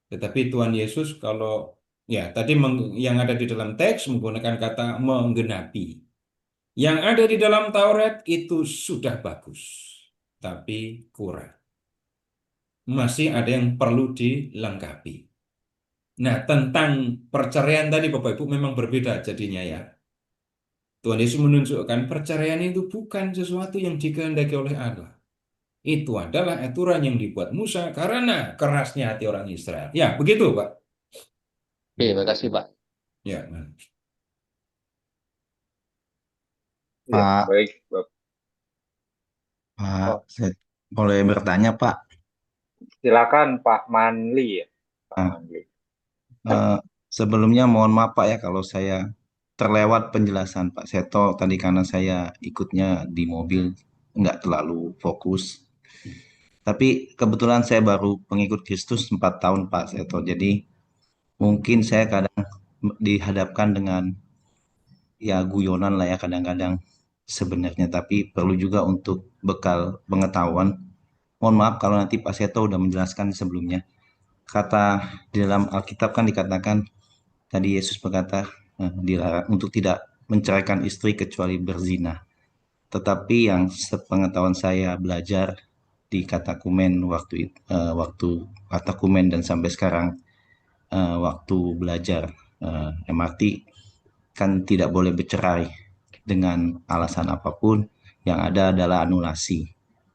Tetapi Tuhan Yesus kalau ya tadi yang ada di dalam teks menggunakan kata menggenapi. Yang ada di dalam Taurat itu sudah bagus, tapi kurang. masih ada yang perlu dilengkapi. Nah, tentang perceraian tadi Bapak Ibu memang berbeda jadinya ya. Tuhan Yesus menunjukkan perceraian itu bukan sesuatu yang dikehendaki oleh Allah. Itu adalah aturan yang dibuat Musa karena kerasnya hati orang Israel. Ya, begitu Pak. Oke, makasih Pak. Ya, Ya, Pak, baik, Bapak. Pak, Oh, saya boleh bertanya, Pak? silakan Pak Manli ya. Pak Nah, Manli. eh, sebelumnya mohon maaf Pak ya kalau saya terlewat penjelasan Pak Seto tadi karena saya ikutnya di mobil nggak terlalu fokus. Tapi kebetulan saya baru pengikut Kristus 4 tahun Pak Seto. Jadi mungkin saya kadang dihadapkan dengan ya guyonan lah ya kadang-kadang sebenarnya. Tapi perlu juga untuk bekal pengetahuan. Mohon maaf kalau nanti Pak Seto udah menjelaskan sebelumnya. Kata di dalam Alkitab kan dikatakan tadi Yesus berkata dilarang untuk tidak menceraikan istri kecuali berzina. Tetapi yang sepengetahuan saya belajar di Katakumen waktu Katakumen dan sampai sekarang waktu belajar MRT kan tidak boleh bercerai dengan alasan apapun, yang ada adalah anulasi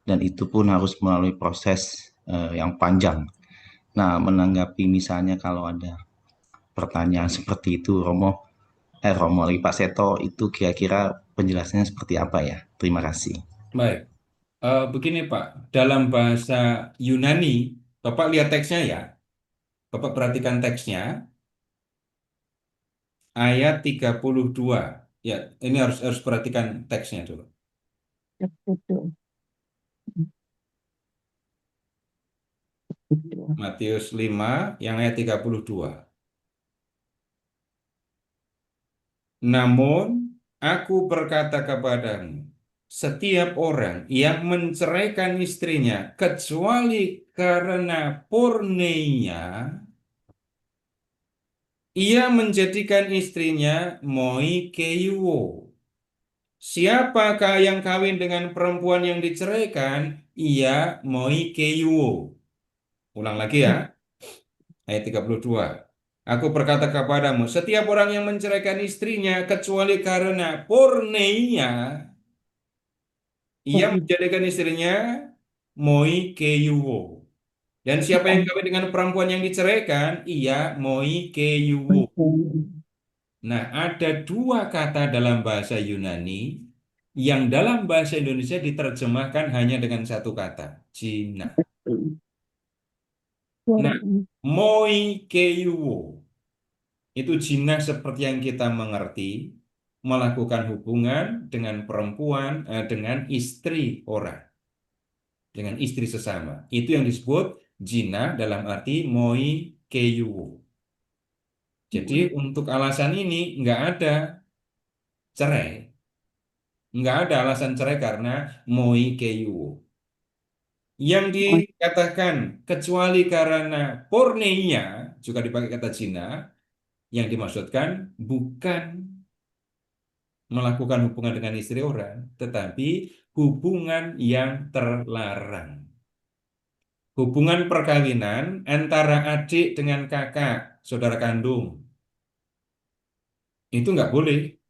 dan itu pun harus melalui proses yang panjang. Nah, menanggapi misalnya kalau ada pertanyaan seperti itu, Romo lagi Pak Seto, itu kira-kira penjelasannya seperti apa ya? Terima kasih. baik. Begini Pak, dalam bahasa Yunani, Bapak lihat teksnya ya. Bapak perhatikan teksnya, ayat 32. Ya, ini harus perhatikan teksnya dulu. Betul. Betul. Matius 5 yang ayat 32. Namun aku berkata kepadamu, setiap orang yang menceraikan istrinya kecuali karena porneia, ia menjadikan istrinya moikeuo. Siapakah yang kawin dengan perempuan yang diceraikan? Ia moikeuo. Ulang lagi ya, ayat 32. Aku berkata kepadamu, setiap orang yang menceraikan istrinya kecuali karena porneia, ia menjadikan istrinya moikeuo. Dan siapa yang kawin dengan perempuan yang diceraikan, ia moikeuo. Nah, ada dua kata dalam bahasa Yunani yang dalam bahasa Indonesia diterjemahkan hanya dengan satu kata, zina. Nah, moikeuo itu zina seperti yang kita mengerti, melakukan hubungan dengan perempuan, dengan istri orang, dengan istri sesama. Itu yang disebut zina dalam arti moikeuo. Jadi untuk alasan ini nggak ada cerai. Nggak ada alasan cerai karena moikeuo. Yang dikatakan kecuali karena porneia, juga dipakai kata zina, yang dimaksudkan bukan melakukan hubungan dengan istri orang, tetapi hubungan yang terlarang. Hubungan perkawinan antara adik dengan kakak, saudara kandung, itu nggak boleh.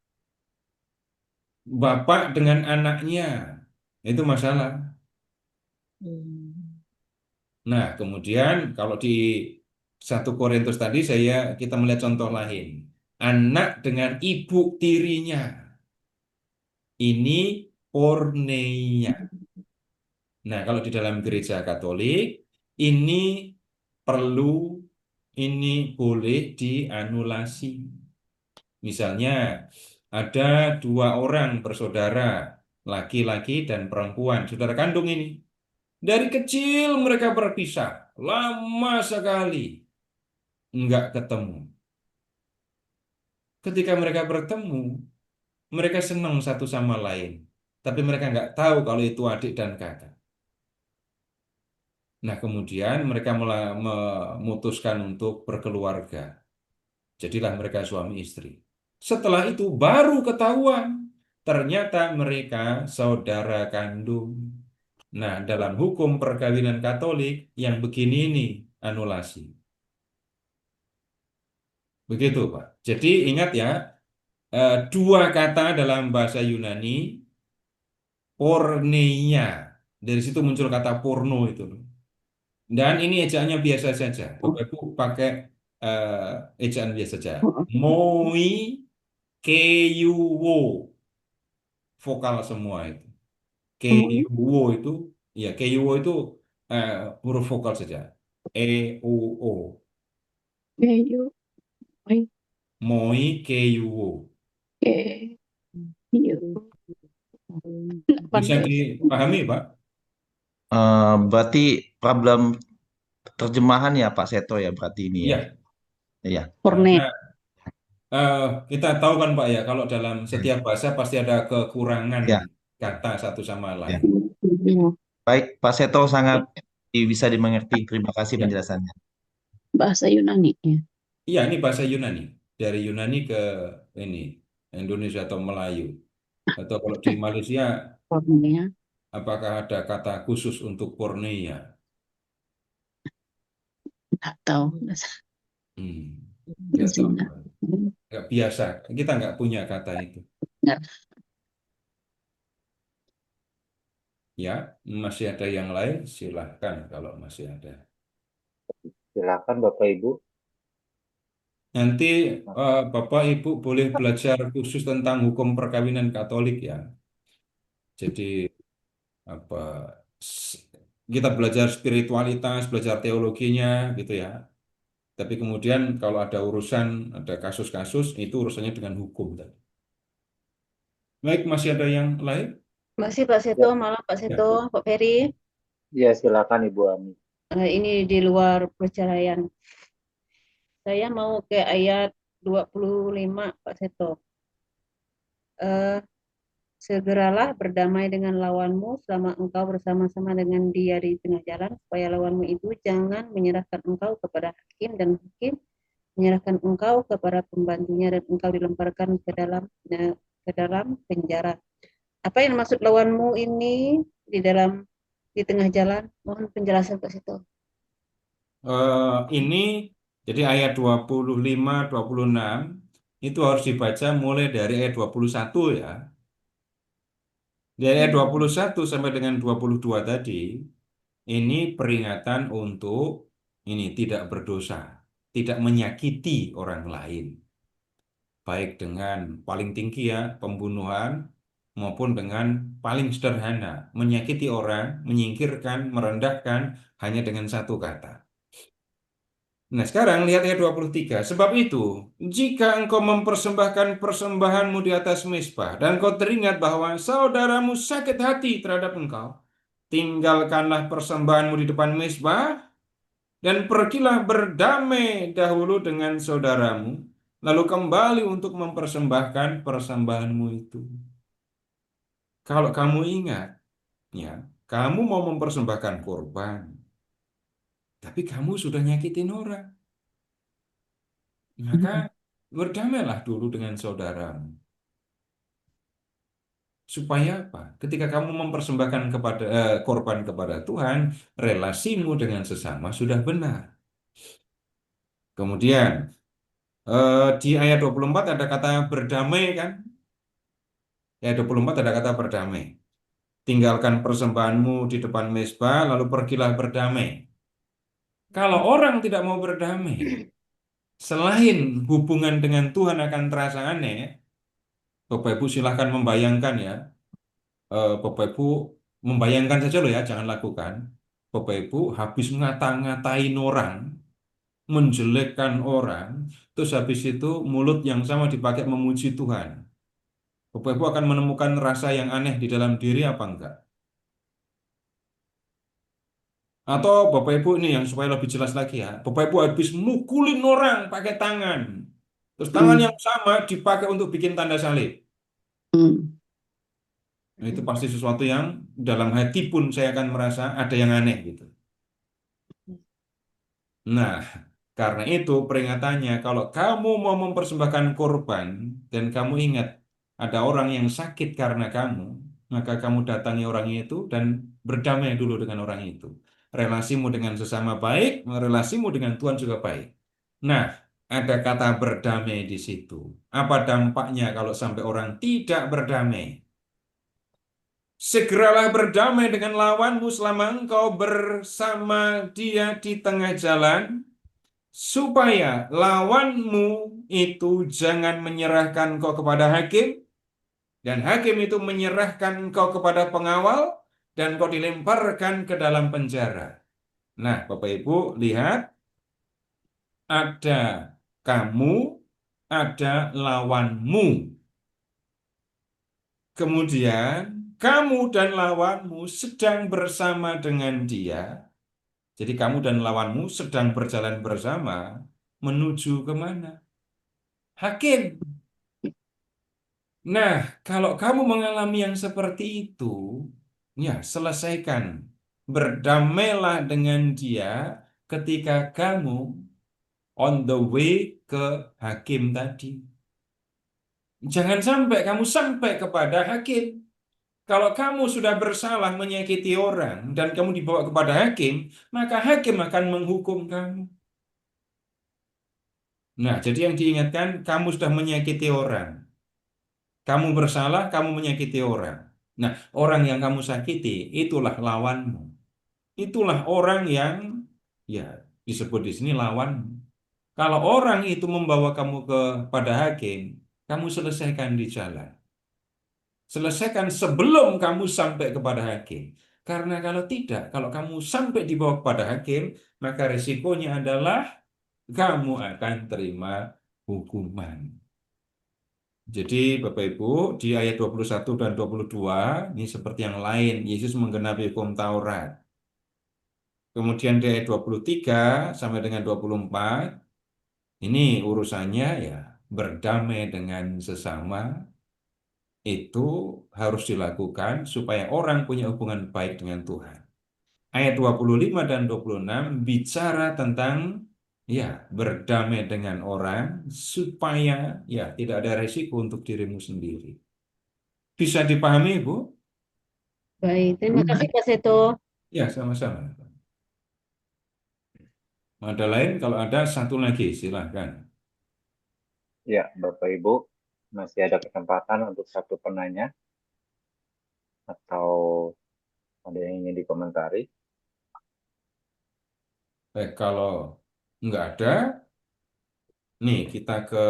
Bapak dengan anaknya, itu masalah. Nah, kemudian kalau di 1 Korintus tadi kita melihat contoh lain. Anak dengan ibu tirinya. Ini porneia. Nah, kalau di dalam gereja Katolik, ini perlu, ini boleh dianulasi. Misalnya, ada dua orang bersaudara, laki-laki dan perempuan, saudara kandung ini. Dari kecil mereka berpisah, lama sekali nggak ketemu. Ketika mereka bertemu, mereka senang satu sama lain. Tapi mereka nggak tahu kalau itu adik dan kakak. Nah, kemudian mereka memutuskan untuk berkeluarga. Jadilah mereka suami istri. Setelah itu baru ketahuan, ternyata mereka saudara kandung. Nah, dalam hukum perkawinan Katolik yang begini ini anulasi. Begitu, Pak. Jadi ingat ya, dua kata dalam bahasa Yunani, porneia. Dari situ muncul kata porno itu. Dan ini ejaannya biasa saja. Bapak Ibu pakai ejaan biasa saja. Moi keyuwo. Vokal semua itu. Keyuwo itu, ya keyuwo itu eh, huruf vokal saja. E, U, O. Keyu, oi, Moi keyuwo. keyu. Nggak Bisa pandai. dipahami, Pak? Berarti problem terjemahan ya Pak Seto ya berarti ini ya. Iya. Iya. Porne. Karena kita tahu kan Pak ya, kalau dalam setiap bahasa pasti ada kekurangan Ya, kata satu sama ya. lain. Baik, Pak Seto sangat bisa dimengerti. Terima kasih Ya. penjelasannya. Bahasa Yunani ya. Iya, ini bahasa Yunani. Dari Yunani ke ini Indonesia atau Melayu. Atau kalau di Malaysia, Porne. apakah ada kata khusus untuk porneia? Nggak tahu. Nggak tahu. Zina. Nggak biasa. Kita nggak punya kata itu. Nggak. Ya, masih ada yang lain? Silahkan kalau masih ada. Silakan Bapak Ibu. Nanti Bapak Ibu boleh belajar khusus tentang hukum perkawinan Katolik ya. Jadi apa kita belajar spiritualitas, belajar teologinya gitu ya. Tapi kemudian kalau ada urusan, ada kasus-kasus itu urusannya dengan hukum tadi. Baik, masih ada yang lain? Masih Pak Seto, Ya. malam Pak Ya. Seto, Pak Ferry. Ya, silakan Ibu Ami. Ini di luar perceraian. Saya mau ke ayat 25 Pak Seto. Segeralah berdamai dengan lawanmu selama engkau bersama-sama dengan dia di tengah jalan, supaya lawanmu itu jangan menyerahkan engkau kepada hakim dan hakim menyerahkan engkau kepada pembantunya dan engkau dilemparkan ke dalam penjara. Apa yang maksud lawanmu ini di tengah jalan? Mohon penjelasan ke situ. Ini jadi ayat 25, 26 itu harus dibaca mulai dari ayat 21 ya. Dari ayat 21 sampai dengan 22 tadi, ini peringatan untuk ini tidak berdosa, tidak menyakiti orang lain. Baik dengan paling tinggi ya, pembunuhan, maupun dengan paling sederhana, menyakiti orang, menyingkirkan, merendahkan hanya dengan satu kata. Nah, sekarang lihat ayat 23. Sebab itu, jika engkau mempersembahkan persembahanmu di atas mezbah, dan kau teringat bahwa saudaramu sakit hati terhadap engkau, tinggalkanlah persembahanmu di depan mezbah, dan pergilah berdamai dahulu dengan saudaramu, lalu kembali untuk mempersembahkan persembahanmu itu. Kalau kamu ingat, ya, kamu mau mempersembahkan korban, tapi kamu sudah nyakitin orang. Maka berdamailah dulu dengan saudaramu. Supaya apa? Ketika kamu mempersembahkan korban kepada Tuhan, relasimu dengan sesama sudah benar. Kemudian di ayat 24 ada kata berdamai kan? Ayat 24 ada kata berdamai. Tinggalkan persembahanmu di depan mezbah, lalu pergilah berdamai. Kalau orang tidak mau berdamai, selain hubungan dengan Tuhan akan terasa aneh, Bapak Ibu silahkan membayangkan ya. Bapak Ibu membayangkan saja loh ya, jangan lakukan. Bapak Ibu habis ngata-ngatain orang, menjelekkan orang, terus habis itu mulut yang sama dipakai memuji Tuhan. Bapak Ibu akan menemukan rasa yang aneh di dalam diri apa enggak? Atau Bapak Ibu ini yang supaya lebih jelas lagi ya, Bapak Ibu habis mukulin orang pakai tangan, terus tangan yang sama dipakai untuk bikin tanda salib. Nah, itu pasti sesuatu yang dalam hati pun saya akan merasa ada yang aneh gitu. Nah, karena itu peringatannya kalau kamu mau mempersembahkan korban dan kamu ingat ada orang yang sakit karena kamu, maka kamu datangi orang itu dan berdamai dulu dengan orang itu. Relasimu dengan sesama baik, relasimu dengan Tuhan juga baik. Nah, ada kata berdamai di situ. Apa dampaknya kalau sampai orang tidak berdamai? Segeralah berdamai dengan lawanmu selama engkau bersama dia di tengah jalan, supaya lawanmu itu jangan menyerahkan engkau kepada hakim, dan hakim itu menyerahkan engkau kepada pengawal, dan engkau dilemparkan ke dalam penjara. Nah, Bapak Ibu, lihat, ada kamu, ada lawanmu. Kemudian, kamu dan lawanmu sedang bersama dengan dia. Jadi kamu dan lawanmu sedang berjalan bersama menuju kemana? Hakim. Nah, kalau kamu mengalami yang seperti itu, ya selesaikan. Berdamailah dengan dia ketika kamu on the way ke hakim tadi. Jangan sampai kamu sampai kepada hakim. Kalau kamu sudah bersalah menyakiti orang dan kamu dibawa kepada hakim, maka hakim akan menghukum kamu. Nah, jadi yang diingatkan, kamu sudah menyakiti orang. Kamu bersalah, kamu menyakiti orang. Nah, orang yang kamu sakiti, itulah lawanmu. Itulah orang yang, ya, disebut di sini lawanmu. Kalau orang itu membawa kamu kepada hakim, kamu selesaikan di jalan. Selesaikan sebelum kamu sampai kepada hakim. Karena kalau tidak, kalau kamu sampai dibawa kepada hakim, maka risikonya adalah kamu akan terima hukuman. Jadi Bapak Ibu, di ayat 21 dan 22, ini seperti yang lain, Yesus menggenapi hukum Taurat. Kemudian di ayat 23 sampai dengan 24, ini urusannya ya berdamai dengan sesama, itu harus dilakukan supaya orang punya hubungan baik dengan Tuhan. Ayat 25 dan 26 bicara tentang ya berdamai dengan orang supaya ya tidak ada resiko untuk dirimu sendiri. Bisa dipahami, Bu? Baik, terima kasih Pak Seto. Ya, sama-sama. Ada lain? Kalau ada satu lagi, silahkan. Ya, Bapak Ibu, masih ada kesempatan untuk satu penanya atau ada yang ingin dikomentari. Baik, kalau nggak ada, nih kita ke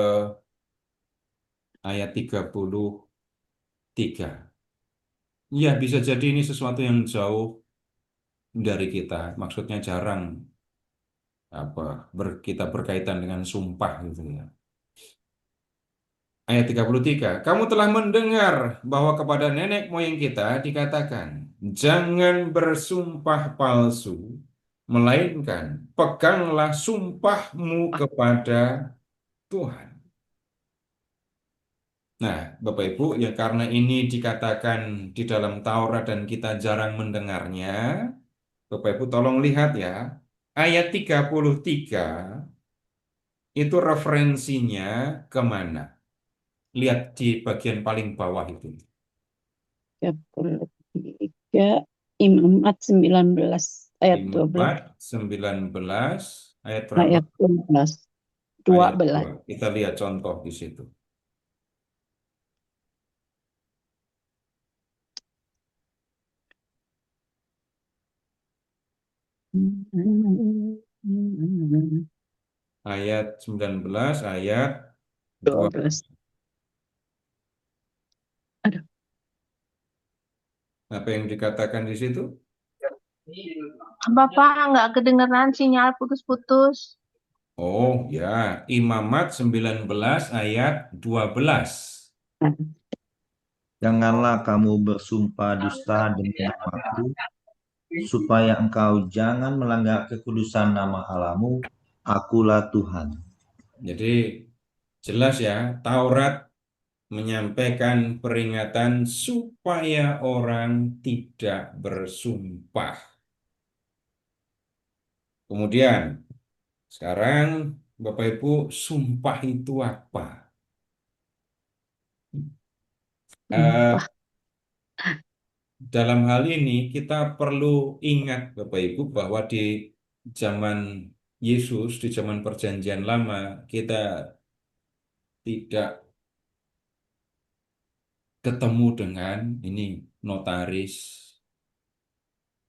ayat 33. Ya, bisa jadi ini sesuatu yang jauh dari kita. Maksudnya jarang kita berkaitan dengan sumpah gitu ya. Ayat 33, kamu telah mendengar bahwa kepada nenek moyang kita dikatakan, jangan bersumpah palsu, melainkan peganglah sumpahmu kepada Tuhan. Nah, Bapak Ibu, ya karena ini dikatakan di dalam Taurat dan kita jarang mendengarnya, Bapak Ibu tolong lihat ya, ayat 33 itu referensinya kemana? Lihat di bagian paling bawah itu. 33 Imamat 19 ayat 12. 19 ayat berapa? Ayat 12. Ayat 12. 2. Kita lihat contoh di situ. Ayat 19 ayat 2. 12. Aduh. Apa yang dikatakan di situ? Bapak nggak kedengeran sinyal putus-putus. Oh ya, Imamat 19 ayat 12. Janganlah kamu bersumpah dusta demi namaku, supaya engkau jangan melanggar kekudusan nama Allahmu. Akulah Tuhan. Jadi jelas ya, Taurat menyampaikan peringatan supaya orang tidak bersumpah. Kemudian, sekarang Bapak Ibu, sumpah itu apa? Sumpah. dalam hal ini kita perlu ingat Bapak Ibu bahwa di zaman Yesus, di zaman Perjanjian Lama, kita tidak ketemu dengan ini notaris,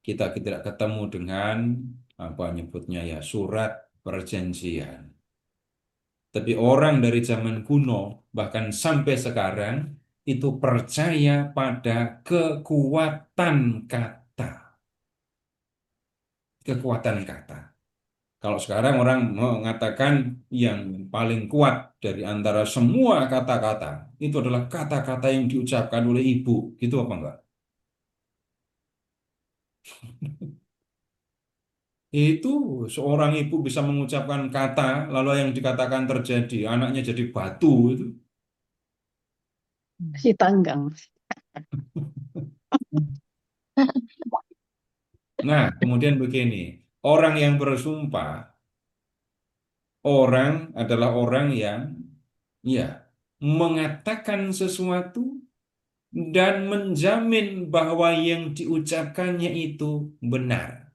kita tidak ketemu dengan apa nyebutnya ya surat perjanjian. Tapi orang dari zaman kuno bahkan sampai sekarang itu percaya pada kekuatan kata. Kekuatan kata. Kalau sekarang orang mengatakan yang paling kuat dari antara semua kata-kata itu adalah kata-kata yang diucapkan oleh ibu, gitu apa enggak? Itu seorang ibu bisa mengucapkan kata, lalu yang dikatakan terjadi, anaknya jadi batu itu. Si tanggang. Nah, kemudian begini, orang yang bersumpah, orang adalah orang yang ya mengatakan sesuatu dan menjamin bahwa yang diucapkannya itu benar.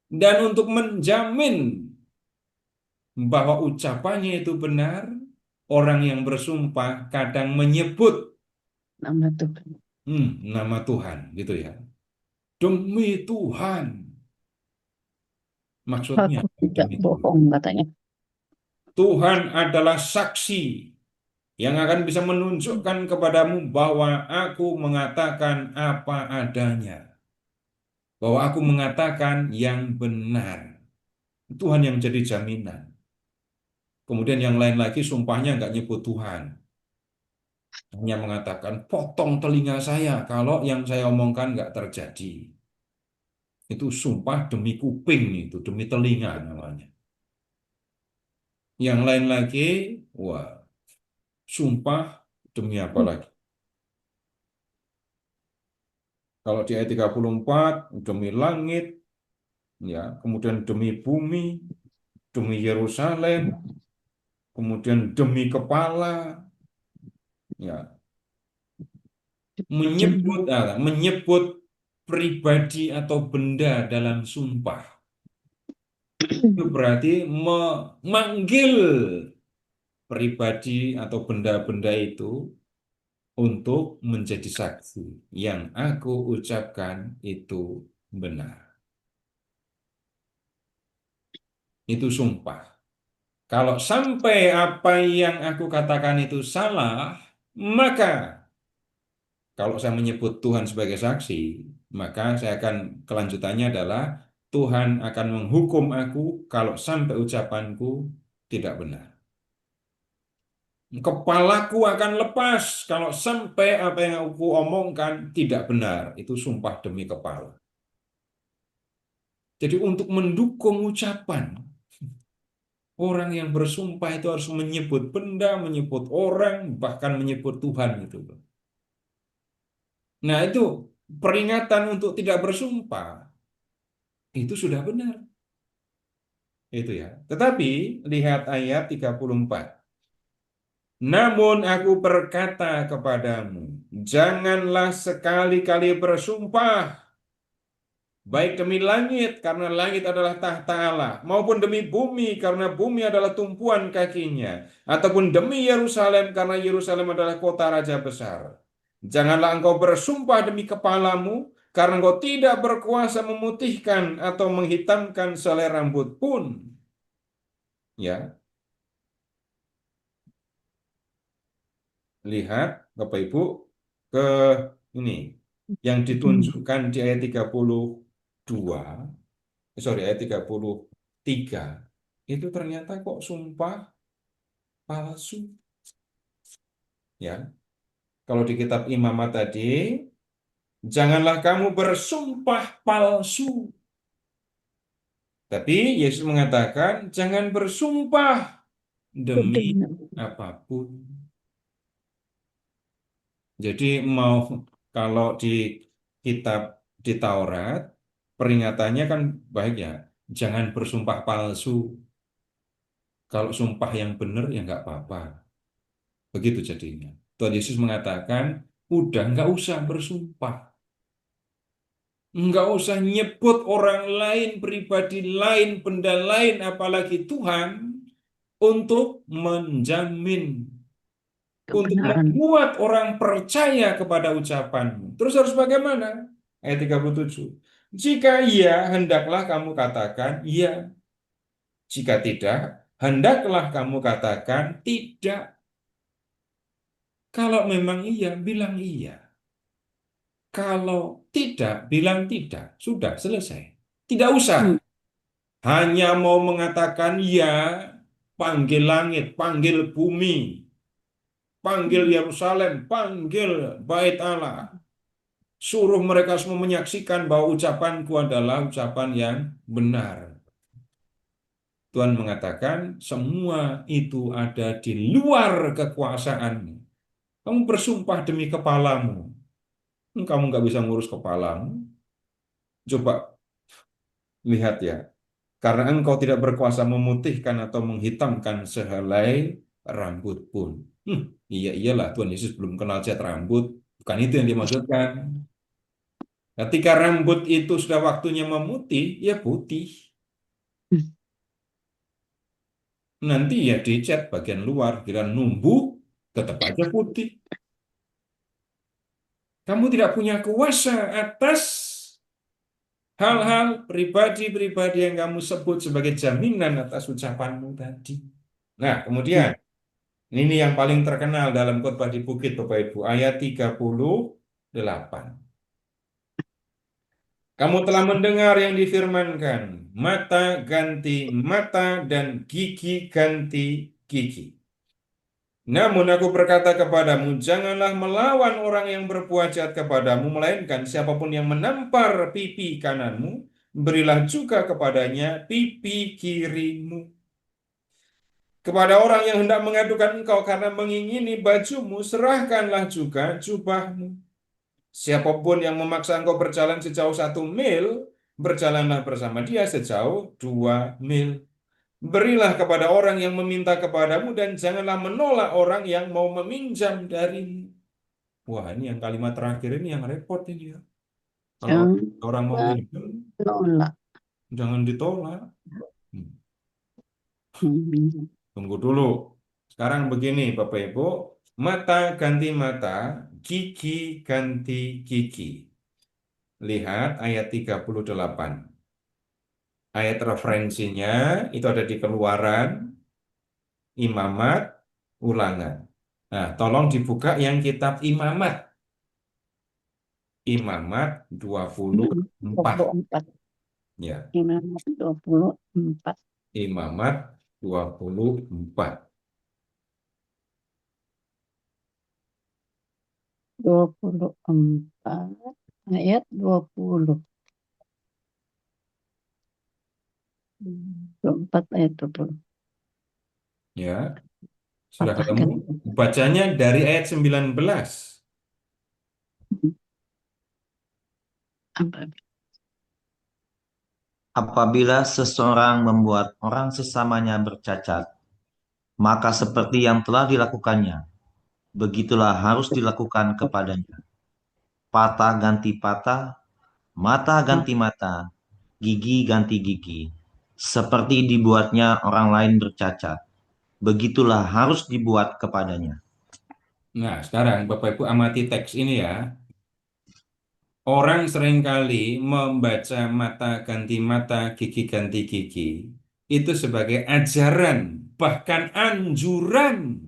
Dan untuk menjamin bahwa ucapannya itu benar, orang yang bersumpah kadang menyebut Nama Tuhan. nama Tuhan, gitu ya. Demi Tuhan. Maksudnya Aku tidak demi Tuhan. bohong katanya. Tuhan adalah saksi yang akan bisa menunjukkan kepadamu bahwa aku mengatakan apa adanya. Bahwa aku mengatakan yang benar. Tuhan yang jadi jaminan. Kemudian yang lain lagi sumpahnya nggak nyebut Tuhan. Hanya mengatakan, potong telinga saya kalau yang saya omongkan nggak terjadi. Itu sumpah demi kuping itu, demi telinga namanya. Yang lain lagi, wah, sumpah demi apa lagi? Kalau di ayat 34, demi langit, ya, kemudian demi bumi, demi Yerusalem, kemudian demi kepala, ya, menyebut pribadi atau benda dalam sumpah. Itu berarti memanggil pribadi atau benda-benda itu untuk menjadi saksi yang aku ucapkan itu benar. Itu sumpah. Kalau sampai apa yang aku katakan itu salah, maka kalau saya menyebut Tuhan sebagai saksi, maka saya akan kelanjutannya adalah Tuhan akan menghukum aku kalau sampai ucapanku tidak benar. Kepalaku akan lepas kalau sampai apa yang aku omongkan tidak benar. Itu sumpah demi kepala. Jadi untuk mendukung ucapan, orang yang bersumpah itu harus menyebut benda, menyebut orang, bahkan menyebut Tuhan itu. Nah, itu peringatan untuk tidak bersumpah. Itu sudah benar. Itu ya. Tetapi lihat ayat 34. Namun aku berkata kepadamu, janganlah sekali-kali bersumpah, baik demi langit karena langit adalah tahta Allah, maupun demi bumi karena bumi adalah tumpuan kakinya, ataupun demi Yerusalem karena Yerusalem adalah kota raja besar. Janganlah engkau bersumpah demi kepalamu, karena engkau tidak berkuasa memutihkan atau menghitamkan selai rambut pun. Ya, lihat Bapak Ibu ke ini yang ditunjukkan di ayat 32, ayat 33, itu ternyata kok sumpah palsu. Ya, kalau di kitab Imamat tadi, janganlah kamu bersumpah palsu. Tapi Yesus mengatakan, jangan bersumpah demi apapun. Jadi kalau di kitab di Taurat, peringatannya kan baik ya, jangan bersumpah palsu. Kalau sumpah yang benar ya nggak apa-apa. Begitu jadinya. Tuhan Yesus mengatakan, udah nggak usah bersumpah. Nggak usah nyebut orang lain, pribadi lain, benda lain, apalagi Tuhan, untuk menjamin, untuk Kebenaran. membuat orang percaya kepada ucapanmu. Terus harus bagaimana? Ayat 37. Jika iya, hendaklah kamu katakan iya. Jika tidak, hendaklah kamu katakan tidak. Kalau memang iya, bilang iya. Kalau tidak, bilang tidak. Sudah selesai. Tidak usah. Hanya mau mengatakan ya, panggil langit, panggil bumi, panggil Yerusalem, panggil bait Allah. Suruh mereka semua menyaksikan bahwa ucapanku adalah ucapan yang benar. Tuhan mengatakan semua itu ada di luar kekuasaanmu. Kamu bersumpah demi kepalamu. Kamu nggak bisa ngurus kepalamu. Coba lihat ya. Karena engkau tidak berkuasa memutihkan atau menghitamkan sehelai rambut pun. Iya iyalah Tuhan Yesus belum kenal cat rambut. Bukan itu yang dimaksudkan. Ketika rambut itu sudah waktunya memutih, ya putih. Nanti ya dicat bagian luar, kira numbuh, tetap aja putih. Kamu tidak punya kuasa atas hal-hal pribadi-pribadi yang kamu sebut sebagai jaminan atas ucapanmu tadi. Nah, kemudian ini yang paling terkenal dalam khotbah di bukit, Bapak Ibu, ayat 38. Kamu telah mendengar yang difirmankan, mata ganti mata dan gigi ganti gigi. Namun aku berkata kepadamu, janganlah melawan orang yang berbuat jahat kepadamu, melainkan siapapun yang menampar pipi kananmu, berilah juga kepadanya pipi kirimu. Kepada orang yang hendak mengadukan engkau karena mengingini bajumu, serahkanlah juga jubahmu. Siapapun yang memaksa engkau berjalan sejauh 1 mil, berjalanlah bersama dia sejauh 2 mil. Berilah kepada orang yang meminta kepadamu dan janganlah menolak orang yang mau meminjam darimu. Wah, ini yang kalimat terakhir ini yang repot ini ya. Kalau orang mau minjam, Nolak. jangan ditolak. Tunggu dulu. Sekarang begini Bapak Ibu, mata ganti mata, gigi ganti gigi. Lihat ayat 38. Ayat referensinya itu ada di Keluaran, Imamat, Ulangan. Nah, tolong dibuka yang kitab Imamat. Imamat 24. 24. Ya, Imamat 24. Imamat 24. 24 ayat 20. 24 ayat 20. Ya, sudah Patahkan. ketemu? Bacanya dari ayat 19. Apabila seseorang membuat orang sesamanya bercacat, maka seperti yang telah dilakukannya, begitulah harus dilakukan kepadanya. Patah ganti patah, mata ganti mata, gigi ganti gigi. Seperti dibuatnya orang lain bercacat, begitulah harus dibuat kepadanya. Nah, sekarang Bapak Ibu amati teks ini ya. Orang seringkali membaca mata ganti mata, gigi ganti gigi itu sebagai ajaran, bahkan anjuran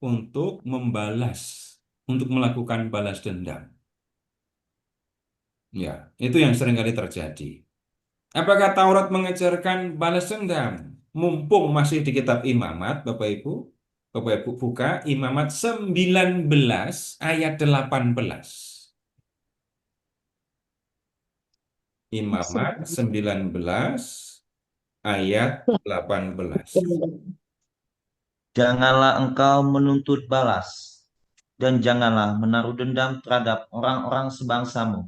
untuk membalas, untuk melakukan balas dendam. Ya, itu yang seringkali terjadi. Apakah Taurat mengajarkan balas dendam? Mumpung masih di kitab Imamat, Bapak Ibu buka Imamat 19 ayat 18. Imamat 19 ayat 18. Janganlah engkau menuntut balas, dan janganlah menaruh dendam terhadap orang-orang sebangsamu,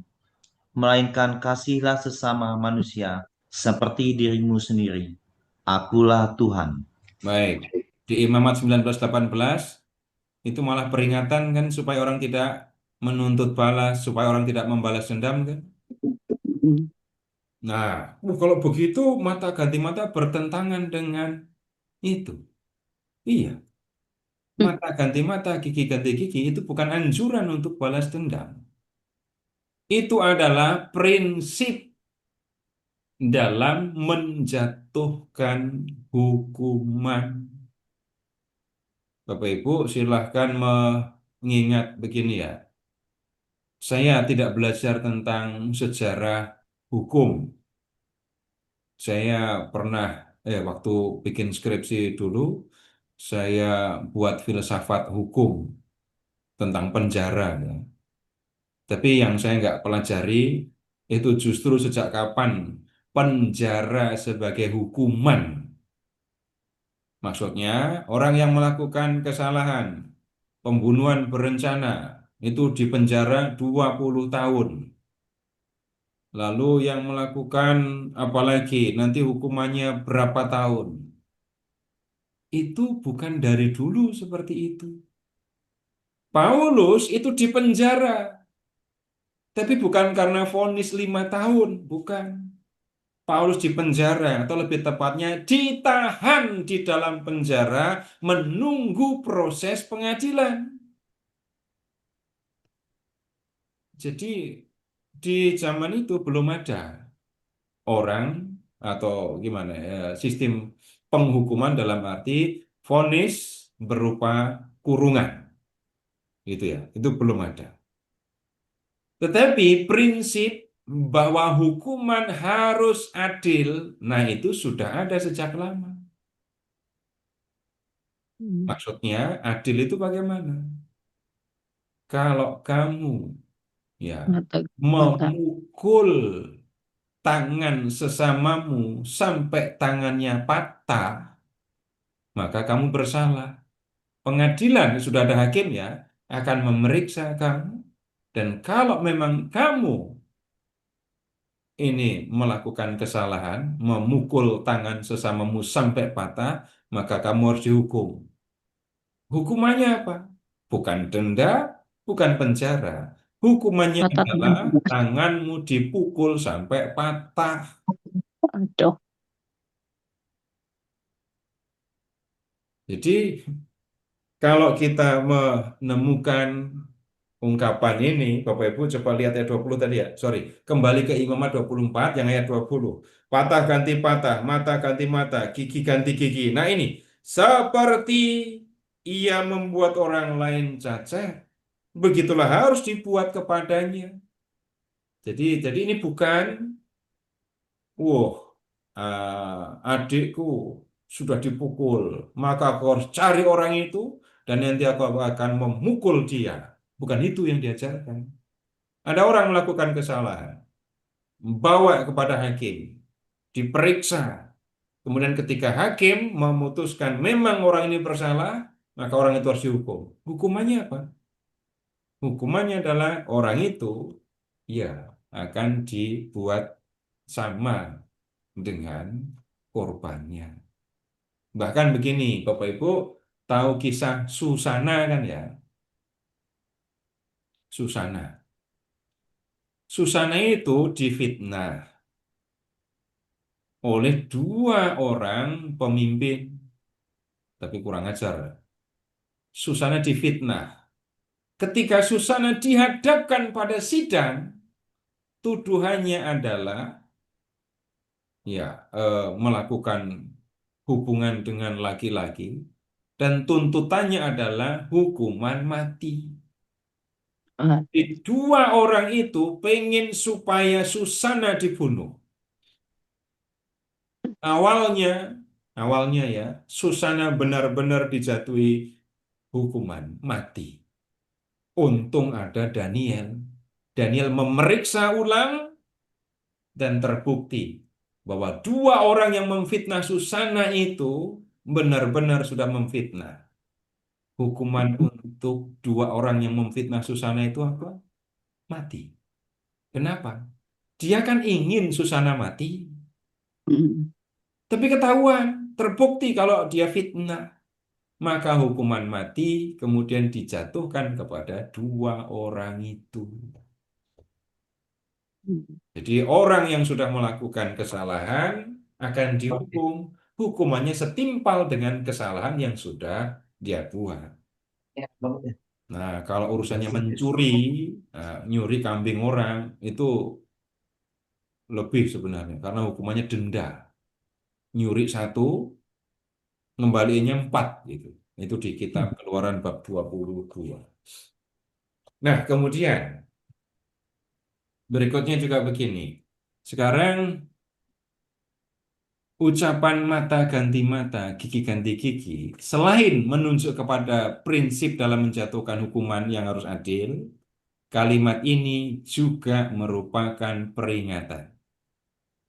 melainkan kasihilah sesama manusia seperti dirimu sendiri. Akulah Tuhan. Baik, di Imamat 19:18 itu malah peringatan kan supaya orang tidak menuntut balas supaya orang tidak membalas dendam kan? Mm. Nah, kalau begitu mata ganti mata bertentangan dengan itu. Iya, mata ganti mata, gigi ganti gigi itu bukan anjuran untuk balas dendam. Itu adalah prinsip dalam menjatuhkan hukuman. Bapak Ibu silahkan mengingat begini ya. Saya tidak belajar tentang sejarah hukum. Saya pernah, waktu bikin skripsi dulu, saya buat filsafat hukum tentang penjara, ya. Tapi yang saya nggak pelajari itu justru sejak kapan penjara sebagai hukuman. Maksudnya, orang yang melakukan kesalahan, pembunuhan berencana, itu dipenjara 20 tahun. Lalu yang melakukan apalagi nanti hukumannya berapa tahun. Itu bukan dari dulu seperti itu. Paulus itu dipenjara, tapi bukan karena vonis 5 tahun, bukan. Paulus dipenjara, atau lebih tepatnya ditahan di dalam penjara menunggu proses pengadilan. Jadi di zaman itu belum ada orang atau gimana ya, sistem penghukuman dalam arti vonis berupa kurungan, gitu ya, itu belum ada. Tetapi prinsip bahwa hukuman harus adil, nah itu sudah ada sejak lama. Mm. Maksudnya adil itu bagaimana? Kalau kamu ya Mata mata. memukul tangan sesamamu sampai tangannya patah, maka kamu bersalah. Pengadilan sudah ada hakim ya, akan memeriksa kamu. Dan kalau memang kamu ini melakukan kesalahan, memukul tangan sesamamu sampai patah, maka kamu harus dihukum. Hukumannya apa? Bukan denda, bukan penjara. Hukumannya Mata adalah tangan. tanganmu dipukul sampai patah. Aduh. Jadi kalau kita menemukan ungkapan ini, Bapak Ibu coba lihat ayat 20 tadi ya. Sorry, kembali ke Imamat 24 yang ayat 20. Patah ganti patah, mata ganti mata, gigi ganti gigi. Nah ini, seperti ia membuat orang lain cacat, begitulah harus dibuat kepadanya. Jadi ini bukan, wah, adikku sudah dipukul, maka aku harus cari orang itu dan nanti aku akan memukul dia. Bukan itu yang diajarkan. Ada orang melakukan kesalahan, bawa kepada hakim, diperiksa. Kemudian ketika hakim memutuskan memang orang ini bersalah, maka orang itu harus dihukum. Hukumannya apa? Hukumannya adalah orang itu ya akan dibuat sama dengan korbannya. Bahkan begini, Bapak Ibu tahu kisah Susana kan ya? Susana. Susana itu difitnah oleh 2 orang pemimpin, tapi kurang ajar. Susana difitnah. Ketika Susana dihadapkan pada sidang, tuduhannya adalah ya melakukan hubungan dengan laki-laki dan tuntutannya adalah hukuman mati. Di 2 orang itu pengen supaya Susana dibunuh. Awalnya ya, Susana benar-benar dijatuhi hukuman mati. Untung ada Daniel. Daniel memeriksa ulang dan terbukti bahwa 2 orang yang memfitnah Susana itu benar-benar sudah memfitnah. Hukuman untuk 2 orang yang memfitnah Susana itu apa? Mati. Kenapa? Dia kan ingin Susana mati. Mm. Tapi ketahuan, terbukti kalau dia fitnah. maka hukuman mati kemudian dijatuhkan kepada dua orang itu. Jadi orang yang sudah melakukan kesalahan akan dihukum, hukumannya setimpal dengan kesalahan yang sudah dia buat. Nah, kalau urusannya mencuri, nyuri kambing orang, itu lebih sebenarnya, karena hukumannya denda. Nyuri 1, ngembaliinnya 4, gitu. Itu di kitab Keluaran bab 22. Nah, kemudian berikutnya juga begini. Sekarang ucapan mata ganti mata, gigi ganti gigi, selain menunjuk kepada prinsip dalam menjatuhkan hukuman yang harus adil, kalimat ini juga merupakan peringatan.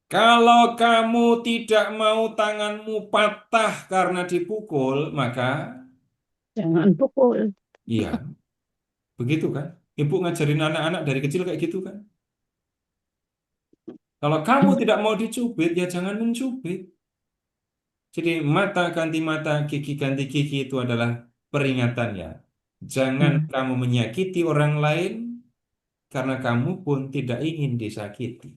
Kalau kamu tidak mau tanganmu patah karena dipukul, maka Jangan pukul. iya, begitu kan? Ibu ngajarin anak-anak dari kecil kayak gitu kan? Kalau kamu tidak mau dicubit, ya jangan mencubit. Jadi mata ganti mata, gigi ganti gigi itu adalah peringatannya. Jangan kamu menyakiti orang lain karena kamu pun tidak ingin disakiti.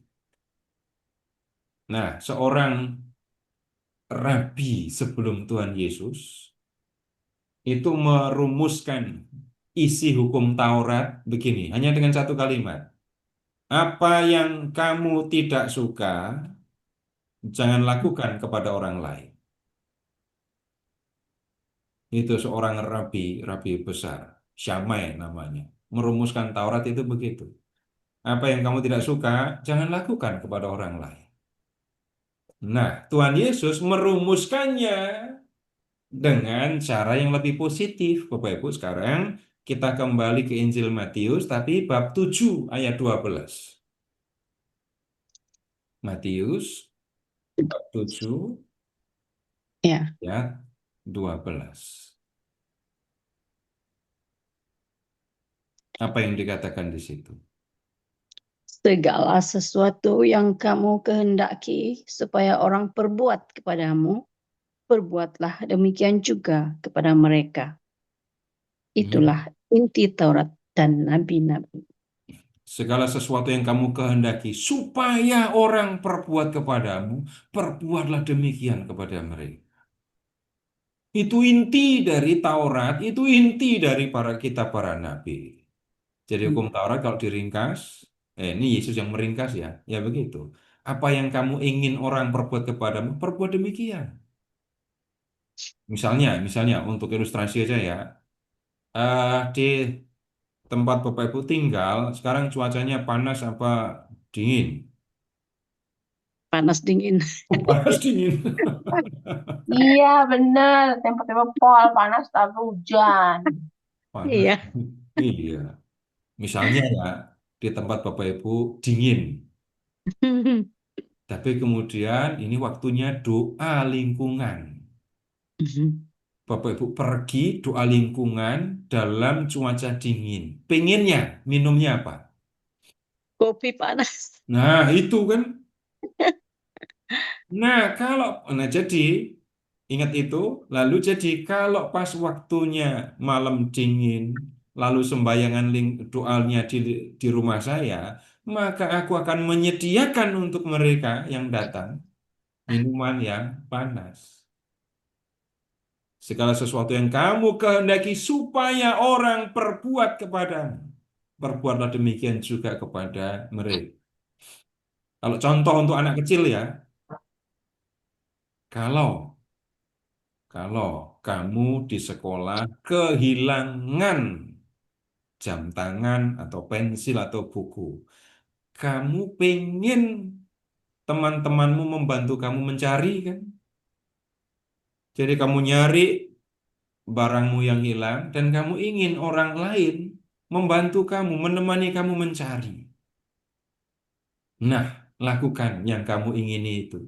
Nah, seorang rabi sebelum Tuhan Yesus itu merumuskan isi hukum Taurat begini, hanya dengan satu kalimat. Apa yang kamu tidak suka, jangan lakukan kepada orang lain. Itu seorang rabi besar, Syamai namanya. Merumuskan Taurat itu begitu. Apa yang kamu tidak suka, jangan lakukan kepada orang lain. Nah, Tuhan Yesus merumuskannya dengan cara yang lebih positif. Bapak Ibu, sekarang kita kembali ke Injil Matius, tapi bab 7 ayat 12. Matius bab 7 Ya. ayat 12. Apa yang dikatakan di situ? Segala sesuatu yang kamu kehendaki supaya orang perbuat kepadamu, perbuatlah demikian juga kepada mereka. Itulah inti Taurat dan nabi-nabi. Segala sesuatu yang kamu kehendaki supaya orang perbuat kepadamu, perbuatlah demikian kepada mereka. Itu inti dari Taurat, itu inti dari para kitab para nabi. Jadi hukum Taurat kalau diringkas, ini Yesus yang meringkas ya, ya begitu. Apa yang kamu ingin orang perbuat kepadamu, perbuat demikian. Misalnya untuk ilustrasi aja ya, di tempat Bapak Ibu tinggal, sekarang cuacanya panas apa dingin? Panas dingin. Oh, panas dingin. Iya, bener. Tempat-tempat pol panas tapi hujan. Panas. Iya. Iya. Misalnya ya, di tempat Bapak Ibu dingin. Tapi kemudian ini waktunya doa lingkungan. Bapak Ibu pergi doa lingkungan dalam cuaca dingin. Pengennya minumnya apa? Kopi panas. Nah, itu kan. Jadi ingat itu. Lalu jadi kalau pas waktunya malam dingin, lalu sembayangan doanya di rumah saya, maka aku akan menyediakan untuk mereka yang datang minuman yang panas. Segala sesuatu yang kamu kehendaki supaya orang perbuat kepadamu, perbuatlah demikian juga kepada mereka. Kalau contoh untuk anak kecil ya, kalau kamu di sekolah kehilangan jam tangan atau pensil atau buku, kamu pengen teman-temanmu membantu kamu mencari kan? Jadi kamu nyari barangmu yang hilang dan kamu ingin orang lain membantu kamu, menemani kamu mencari. Nah, lakukan yang kamu ingini itu.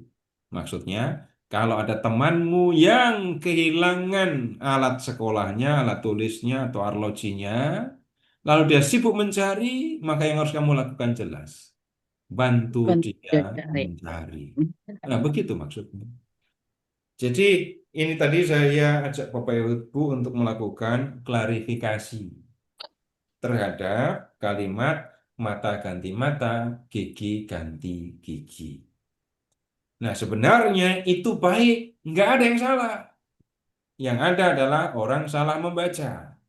Maksudnya, kalau ada temanmu yang kehilangan alat sekolahnya, alat tulisnya, atau arlojinya, lalu dia sibuk mencari, maka yang harus kamu lakukan jelas. Bantu dia mencari. Nah, begitu maksudnya. Jadi ini tadi saya ajak Bapak Ibu untuk melakukan klarifikasi terhadap kalimat mata ganti mata, gigi ganti gigi. Nah, sebenarnya itu baik, nggak ada yang salah. Yang ada adalah orang salah membaca.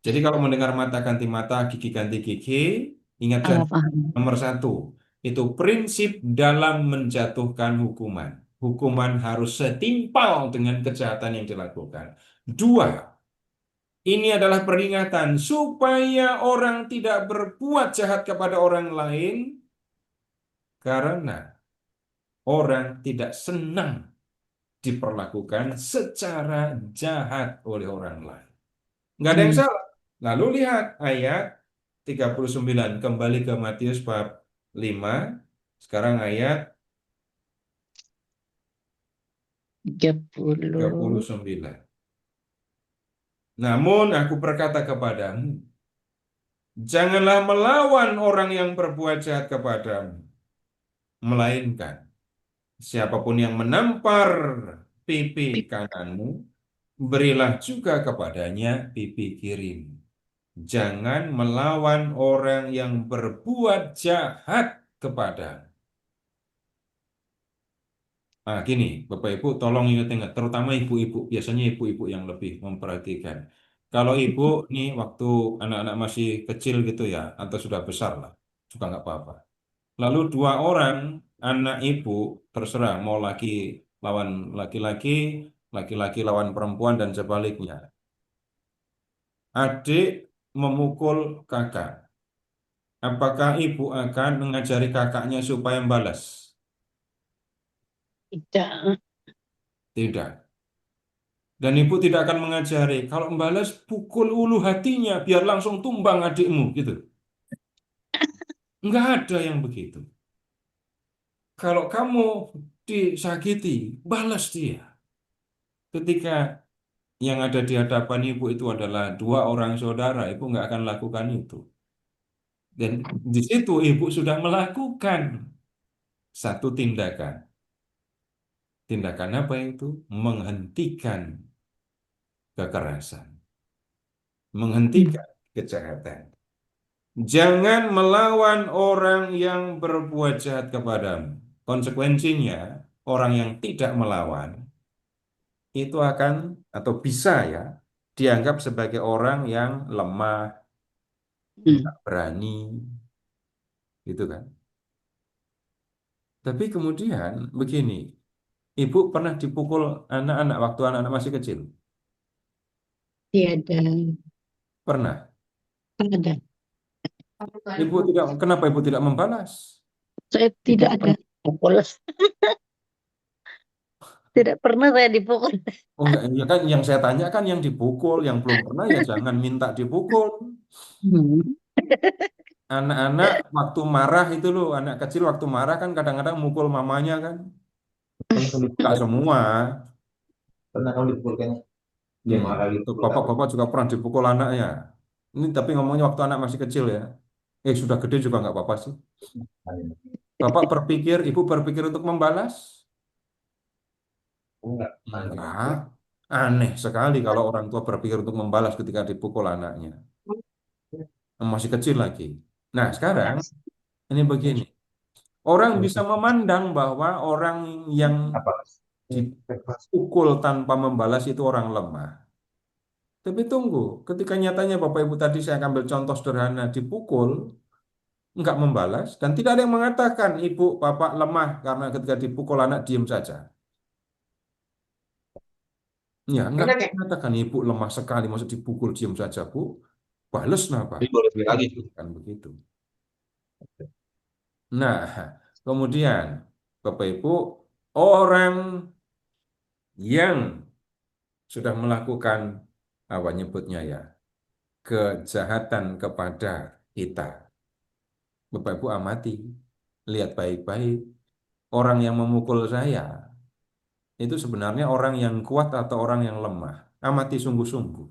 Jadi kalau mendengar mata ganti mata, gigi ganti gigi, ingatkan Salah paham. nomor satu, itu prinsip dalam menjatuhkan hukuman. Hukuman harus setimpal dengan kejahatan yang dilakukan. Dua, ini adalah peringatan supaya orang tidak berbuat jahat kepada orang lain karena orang tidak senang diperlakukan secara jahat oleh orang lain. Nggak ada yang salah. Lalu lihat ayat 39. Kembali ke Matius bab 5. Sekarang ayat 30. 39. Namun aku berkata kepadamu, janganlah melawan orang yang berbuat jahat kepadamu, melainkan siapapun yang menampar pipi kananmu, berilah juga kepadanya pipi kirimu. Jangan melawan orang yang berbuat jahat kepadamu. Nah, gini, Bapak Ibu, tolong ingat-ingat, terutama ibu-ibu, biasanya ibu-ibu yang lebih memperhatikan. Kalau ibu nih waktu anak-anak masih kecil gitu ya, atau sudah besar lah, juga nggak apa-apa. Lalu dua orang anak ibu, terserah mau laki lawan laki-laki, laki-laki lawan perempuan dan sebaliknya. Adik memukul kakak. Apakah ibu akan mengajari kakaknya supaya membalas? Tidak. Tidak. Dan ibu tidak akan mengajari, kalau membalas pukul ulu hatinya biar langsung tumbang adikmu gitu. Enggak ada yang begitu. Kalau kamu disakiti, balas dia. Ketika yang ada di hadapan ibu itu adalah dua orang saudara, ibu nggak akan lakukan itu. Dan di situ ibu sudah melakukan satu tindakan. Tindakan apa itu? Menghentikan kekerasan, menghentikan kejahatan. Jangan melawan orang yang berbuat jahat kepadamu. Konsekuensinya, orang yang tidak melawan itu akan atau bisa ya dianggap sebagai orang yang lemah, nggak berani, gitu kan. Tapi kemudian begini, ibu pernah dipukul anak-anak waktu anak-anak masih kecil? Tiada. Pernah. Ada. Kenapa ibu tidak membalas? Saya tidak ada pukul. Tidak pernah saya dipukul. Oh enggak, ya kan yang saya tanya kan yang dipukul, yang belum pernah ya jangan minta dipukul. Anak-anak waktu marah itu loh, anak kecil waktu marah kan kadang-kadang mukul mamanya kan. Enggak semua. Pernah kamu dipukul kayaknya? Dia marah gitu. Tuh, bapak-bapak juga pernah dipukul anaknya. Ini tapi ngomongnya waktu anak masih kecil ya. Sudah gede juga nggak apa-apa sih. Bapak berpikir, ibu berpikir untuk membalas? Enggak. Aneh sekali kalau orang tua berpikir untuk membalas ketika dipukul anaknya. Masih kecil lagi. Nah, sekarang ini begini. Orang bisa memandang bahwa orang yang dipukul tanpa membalas itu orang lemah. Tapi tunggu, ketika nyatanya Bapak Ibu tadi saya ambil contoh sederhana dipukul, nggak membalas, dan tidak ada yang mengatakan ibu, bapak lemah karena ketika dipukul anak diam saja. Ya, nggak ada yang mengatakan ibu lemah sekali, maksud dipukul diam saja, Bu. Bales napa? Lagi. Kan begitu. Nah, kemudian Bapak Ibu, orang yang sudah melakukan apa nyebutnya ya, kejahatan kepada kita. Bapak Ibu amati, lihat baik-baik. Orang yang memukul saya itu sebenarnya orang yang kuat atau orang yang lemah. Amati sungguh-sungguh.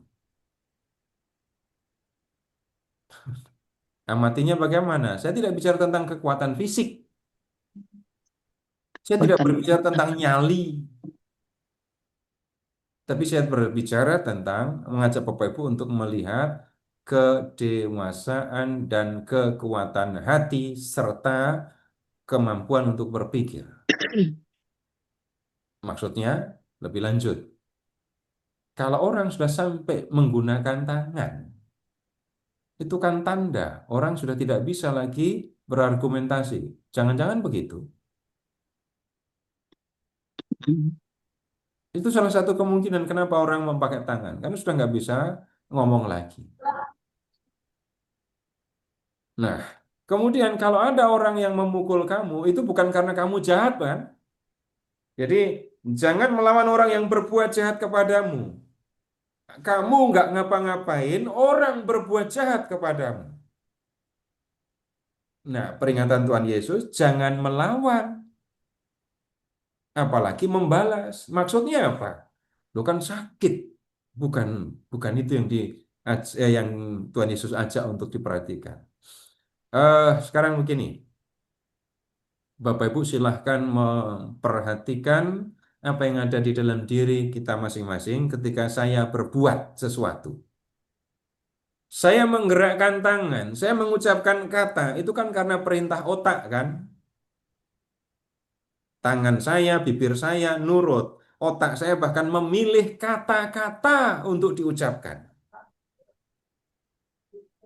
Amatinya bagaimana? Saya tidak bicara tentang kekuatan fisik. Saya tidak berbicara tentang nyali. Tapi saya berbicara tentang mengajak Bapak Ibu untuk melihat kedewasaan dan kekuatan hati serta kemampuan untuk berpikir. Maksudnya lebih lanjut. Kalau orang sudah sampai menggunakan tangan, itu kan tanda orang sudah tidak bisa lagi berargumentasi. Jangan-jangan begitu. Itu salah satu kemungkinan kenapa orang memakai tangan. Karena sudah nggak bisa ngomong lagi. Nah, kemudian kalau ada orang yang memukul kamu, itu bukan karena kamu jahat, kan? Jadi, jangan melawan orang yang berbuat jahat kepadamu. Kamu nggak ngapa-ngapain, orang berbuat jahat kepadamu. Nah, peringatan Tuhan Yesus, jangan melawan, apalagi membalas. Maksudnya apa? Lo kan sakit. Bukan bukan itu yang Tuhan Yesus ajak untuk diperhatikan. Sekarang begini, Bapak Ibu silahkan memperhatikan apa yang ada di dalam diri kita masing-masing ketika saya berbuat sesuatu. Saya menggerakkan tangan, saya mengucapkan kata, itu kan karena perintah otak, kan? Tangan saya, bibir saya nurut. Otak saya bahkan memilih kata-kata untuk diucapkan.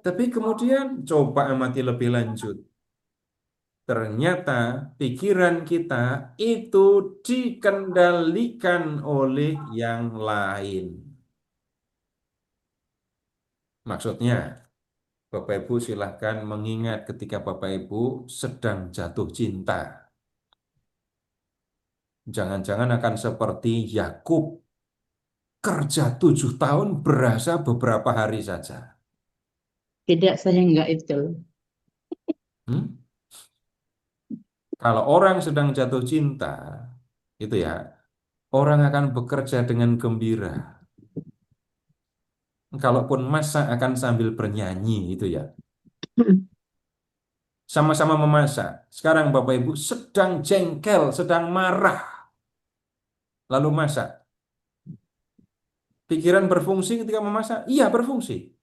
Tapi kemudian coba amati lebih lanjut. Ternyata pikiran kita itu dikendalikan oleh yang lain. Maksudnya, Bapak Ibu silahkan mengingat ketika Bapak Ibu sedang jatuh cinta. Jangan-jangan akan seperti Yakub, kerja 7 tahun berasa beberapa hari saja. Tidak, saya enggak itu. Hmm? Kalau orang sedang jatuh cinta, itu ya, orang akan bekerja dengan gembira. Kalaupun masak akan sambil bernyanyi, itu ya. Sama-sama memasak. Sekarang Bapak Ibu sedang jengkel, sedang marah, lalu masak. Pikiran berfungsi ketika memasak? Iya, berfungsi.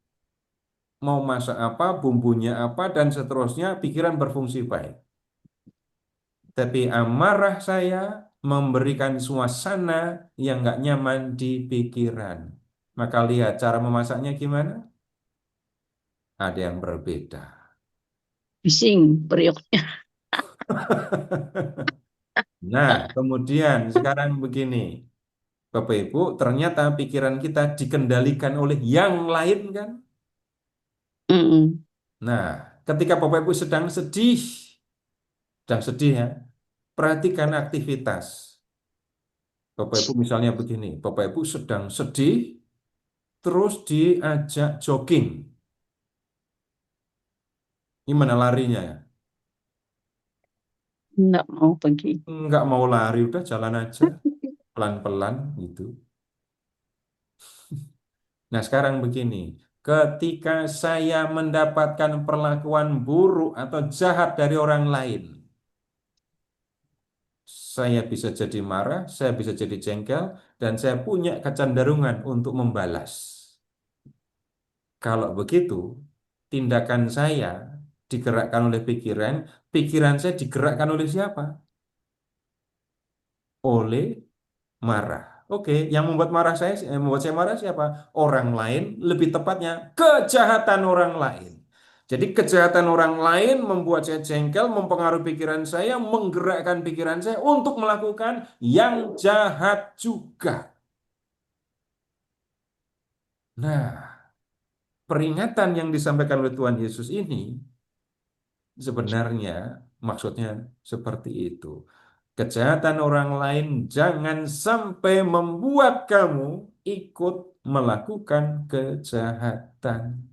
Mau masak apa, bumbunya apa, dan seterusnya, pikiran berfungsi baik. Tapi amarah saya memberikan suasana yang nggak nyaman di pikiran. Maka lihat cara memasaknya gimana? Ada yang berbeda. Bising periuknya. Nah, kemudian sekarang begini. Bapak Ibu, ternyata pikiran kita dikendalikan oleh yang lain, kan? Mm-mm. Nah, ketika Bapak Ibu sedang sedih ya, perhatikan aktivitas. Bapak Ibu misalnya begini, Bapak Ibu sedang sedih, terus diajak jogging. Gimana larinya ya? Nggak mau pergi. Nggak mau lari, udah jalan aja, pelan-pelan gitu. Nah, sekarang begini, ketika saya mendapatkan perlakuan buruk atau jahat dari orang lain, saya bisa jadi marah, saya bisa jadi jengkel, dan saya punya kecenderungan untuk membalas. Kalau begitu, tindakan saya digerakkan oleh pikiran, pikiran saya digerakkan oleh siapa? Oleh marah. Oke, yang membuat saya marah siapa? Orang lain, lebih tepatnya kejahatan orang lain. Jadi kejahatan orang lain membuat saya jengkel, mempengaruhi pikiran saya, menggerakkan pikiran saya untuk melakukan yang jahat juga. Nah, peringatan yang disampaikan oleh Tuhan Yesus ini sebenarnya maksudnya seperti itu. Kejahatan orang lain jangan sampai membuat kamu ikut melakukan kejahatan.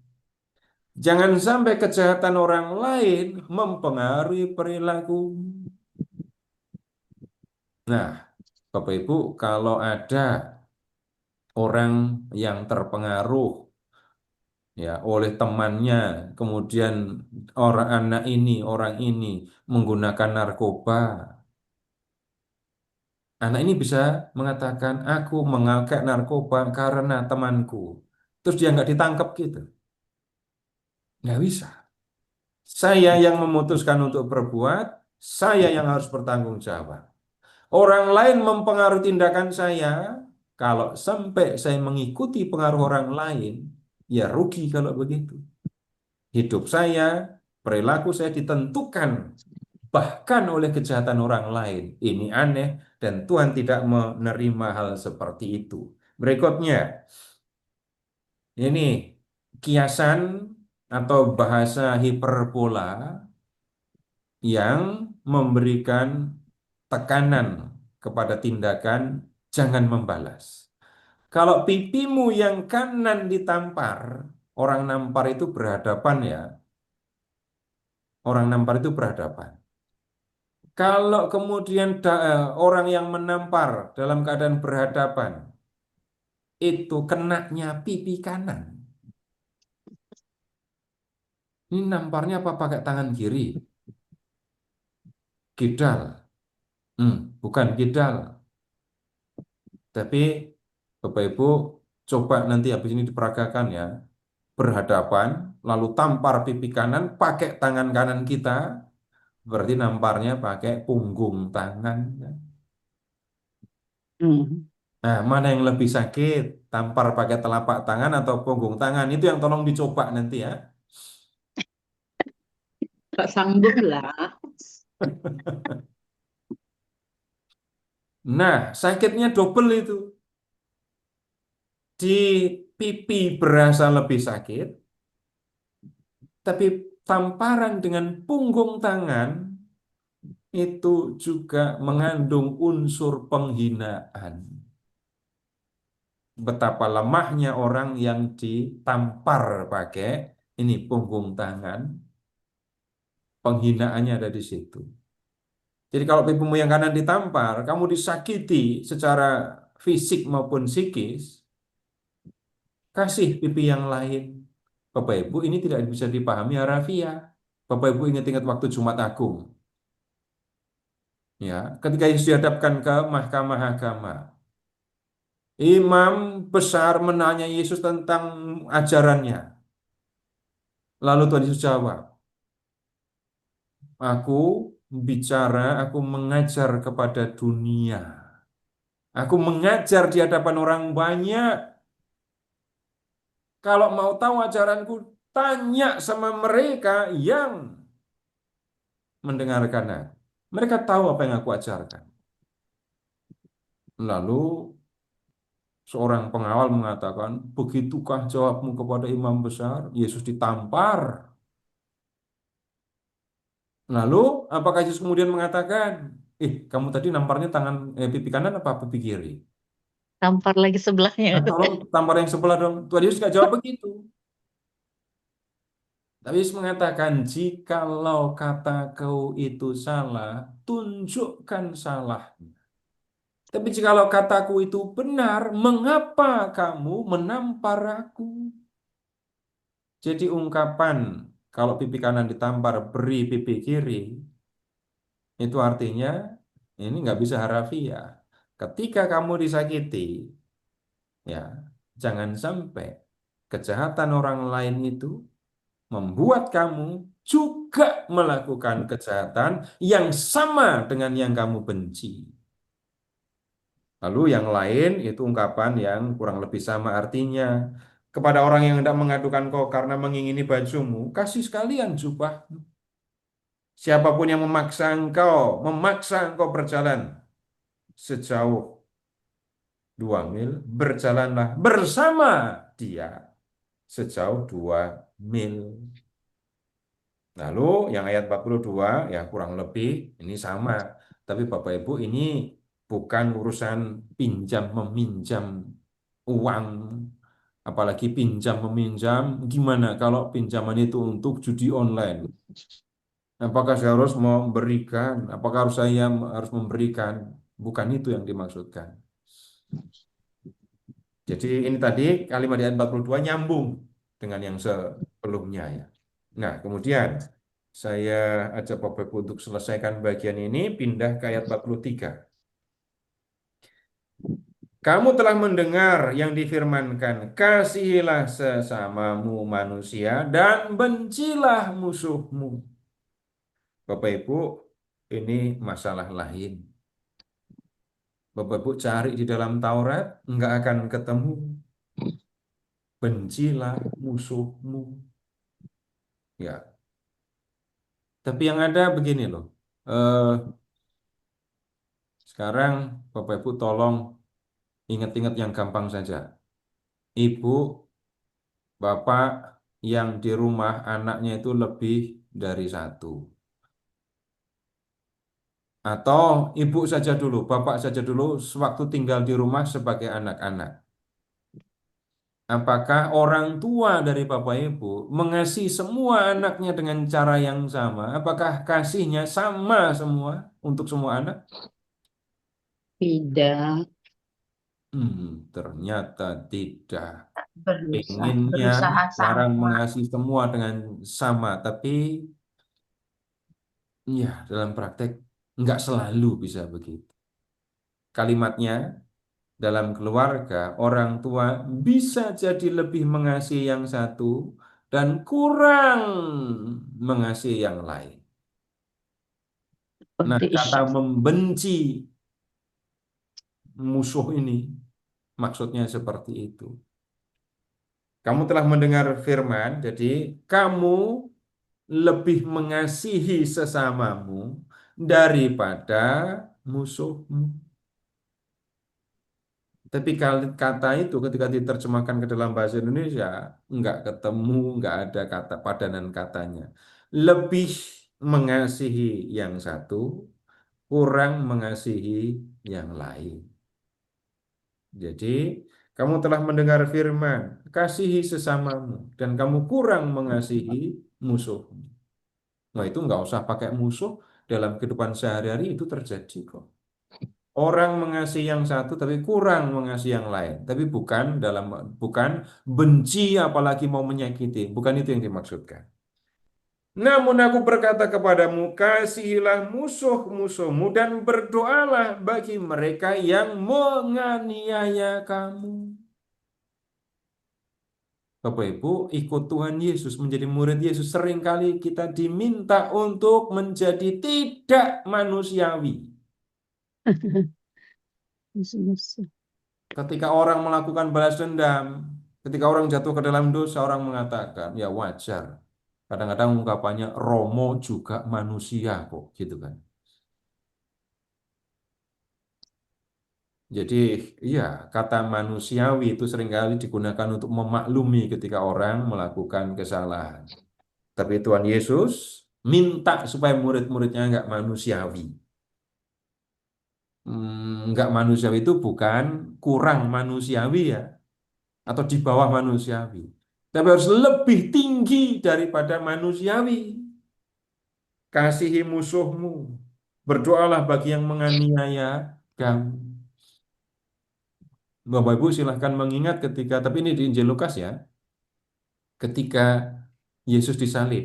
Jangan sampai kejahatan orang lain mempengaruhi perilaku. Nah, Bapak Ibu, kalau ada orang yang terpengaruh ya oleh temannya, kemudian orang ini menggunakan narkoba, Anak ini bisa mengatakan, aku mengakai narkoba karena temanku. Terus dia nggak ditangkap gitu. Nggak bisa. Saya yang memutuskan untuk berbuat, saya yang harus bertanggung jawab. Orang lain mempengaruhi tindakan saya, kalau sampai saya mengikuti pengaruh orang lain, ya rugi kalau begitu. Hidup saya, perilaku saya ditentukan bahkan oleh kejahatan orang lain. Ini aneh dan Tuhan tidak menerima hal seperti itu. Berikutnya, ini kiasan atau bahasa hiperbola yang memberikan tekanan kepada tindakan jangan membalas. Kalau pipimu yang kanan ditampar, orang nampar itu berhadapan ya. Orang nampar itu berhadapan. Kalau kemudian orang yang menampar dalam keadaan berhadapan, itu kenanya pipi kanan. Ini namparnya apa pakai tangan kiri? Kidal. Bukan kidal. Tapi Bapak Ibu coba nanti habis ini diperagakan ya. Berhadapan, lalu tampar pipi kanan, pakai tangan kanan kita, berarti namparnya pakai punggung tangan. Nah, mana yang lebih sakit? Tampar pakai telapak tangan atau punggung tangan? Itu yang tolong dicoba nanti ya. Gak sanggup lah. Nah, sakitnya double itu. Di pipi berasa lebih sakit, tapi tamparan dengan punggung tangan itu juga mengandung unsur penghinaan. Betapa lemahnya orang yang ditampar pakai ini punggung tangan, penghinaannya ada di situ. Jadi kalau pipimu yang kanan ditampar, kamu disakiti secara fisik maupun psikis, kasih pipi yang lain. Bapak Ibu, ini tidak bisa dipahami harafiah. Bapak Ibu ingat-ingat waktu Jumat Agung. Ya, ketika Yesus dihadapkan ke Mahkamah Agama, imam besar menanya Yesus tentang ajarannya. Lalu Tuhan Yesus jawab, aku bicara, aku mengajar kepada dunia. Aku mengajar di hadapan orang banyak. Kalau mau tahu ajaranku, tanya sama mereka yang mendengarkan aku. Mereka tahu apa yang aku ajarkan. Lalu seorang pengawal mengatakan, begitukah jawabmu kepada imam besar? Yesus ditampar. Lalu apakah Yesus kemudian mengatakan, kamu tadi namparnya tangan pipi kanan apa pipi kiri? Tampar lagi sebelahnya. Nah, tolong tampar yang sebelah dong. Tuhan Yesus nggak jawab begitu. Tapi Yesus mengatakan, jikalau kataku itu salah, tunjukkan salahnya. Tapi jikalau kataku itu benar, mengapa kamu menampar aku? Jadi ungkapan, kalau pipi kanan ditampar, beri pipi kiri, itu artinya, ini nggak bisa harafiah. Ketika kamu disakiti, ya jangan sampai kejahatan orang lain itu membuat kamu juga melakukan kejahatan yang sama dengan yang kamu benci. Lalu yang lain itu ungkapan yang kurang lebih sama artinya. Kepada orang yang hendak mengadukan kau karena mengingini bajumu, kasih sekalian jubah. Siapapun yang memaksa engkau berjalan sejauh 2 mil, berjalanlah bersama dia sejauh 2 mil. Lalu yang ayat 42 ya kurang lebih ini sama. Tapi Bapak Ibu ini bukan urusan pinjam meminjam uang. Apalagi pinjam meminjam, gimana kalau pinjaman itu untuk judi online? Apakah saya harus memberikan? Apakah saya harus memberikan? Bukan itu yang dimaksudkan. Jadi ini tadi kalimat di ayat 42 nyambung dengan yang sebelumnya ya. Nah, kemudian saya ajak Bapak Ibu untuk selesaikan bagian ini, pindah ke ayat 43. Kamu telah mendengar yang difirmankan, kasihilah sesamamu manusia dan bencilah musuhmu. Bapak Ibu, ini masalah lain. Bapak Ibu cari di dalam Taurat, nggak akan ketemu. Bencilah musuhmu. Ya, tapi yang ada begini loh. Eh, Sekarang Bapak Ibu tolong ingat-ingat yang gampang saja. Ibu, bapak yang di rumah anaknya itu lebih dari satu. Atau ibu saja dulu, bapak saja dulu sewaktu tinggal di rumah sebagai anak-anak. Apakah orang tua dari bapak ibu mengasihi semua anaknya dengan cara yang sama? Apakah kasihnya sama semua untuk semua anak? Tidak. Ternyata tidak. Berusaha, Inginnya berusaha orang sama. mengasihi semua dengan sama, tapi ya dalam praktek nggak selalu bisa begitu. Kalimatnya dalam keluarga orang tua bisa jadi lebih mengasihi yang satu dan kurang mengasihi yang lain. Nah, Seperti kata Ishak. membenci musuh ini maksudnya seperti itu. Kamu telah mendengar firman, jadi kamu lebih mengasihi sesamamu daripada musuhmu. Tapi kata itu ketika diterjemahkan ke dalam bahasa Indonesia, nggak ketemu, nggak ada kata padanan katanya. Lebih mengasihi yang satu, kurang mengasihi yang lain. Jadi, kamu telah mendengar firman, kasihi sesamamu, dan kamu kurang mengasihi musuhmu. Nah, itu nggak usah pakai musuh, dalam kehidupan sehari-hari itu terjadi kok. Orang mengasihi yang satu tapi kurang mengasihi yang lain. Tapi bukan benci apalagi mau menyakiti. Bukan itu yang dimaksudkan. Namun aku berkata kepadamu, kasihilah musuh-musuhmu dan berdoalah bagi mereka yang menganiaya kamu. Bapak Ibu, ikut Tuhan Yesus, menjadi murid Yesus, seringkali kita diminta untuk menjadi tidak manusiawi. Musuh-musuh. Ketika orang melakukan balas dendam, ketika orang jatuh ke dalam dosa, orang mengatakan, ya wajar. Kadang-kadang ungkapannya, Romo juga manusia kok, gitu kan. Jadi, iya, kata manusiawi itu seringkali digunakan untuk memaklumi ketika orang melakukan kesalahan. Tapi Tuhan Yesus minta supaya murid-muridnya nggak manusiawi. Nggak manusiawi itu bukan kurang manusiawi ya, atau di bawah manusiawi. Tapi harus lebih tinggi daripada manusiawi. Kasihi musuhmu. Berdoalah bagi yang menganiaya kamu. Bapak Ibu silahkan mengingat ketika, tapi ini di Injil Lukas ya, ketika Yesus disalib.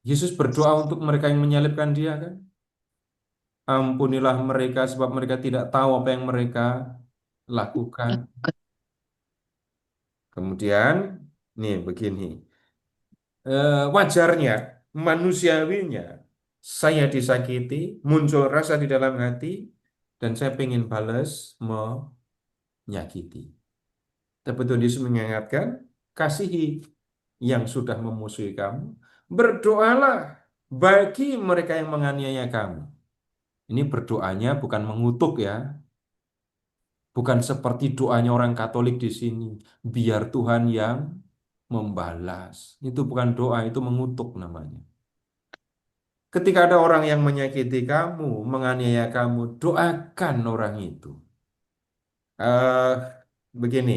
Yesus berdoa untuk mereka yang menyalibkan dia kan. Ampunilah mereka sebab mereka tidak tahu apa yang mereka lakukan. Kemudian, nih begini. Wajarnya, manusiawinya, saya disakiti, muncul rasa di dalam hati, dan saya ingin balas menyakiti. Tapi Tuhan Yesus mengingatkan, kasihi yang sudah memusuhi kamu, berdoalah bagi mereka yang menganiaya kamu. Ini berdoanya bukan mengutuk ya, bukan seperti doanya orang Katolik di sini, biar Tuhan yang membalas. Itu bukan doa, itu mengutuk namanya. Ketika ada orang yang menyakiti kamu, menganiaya kamu, doakan orang itu. Eh, Begini,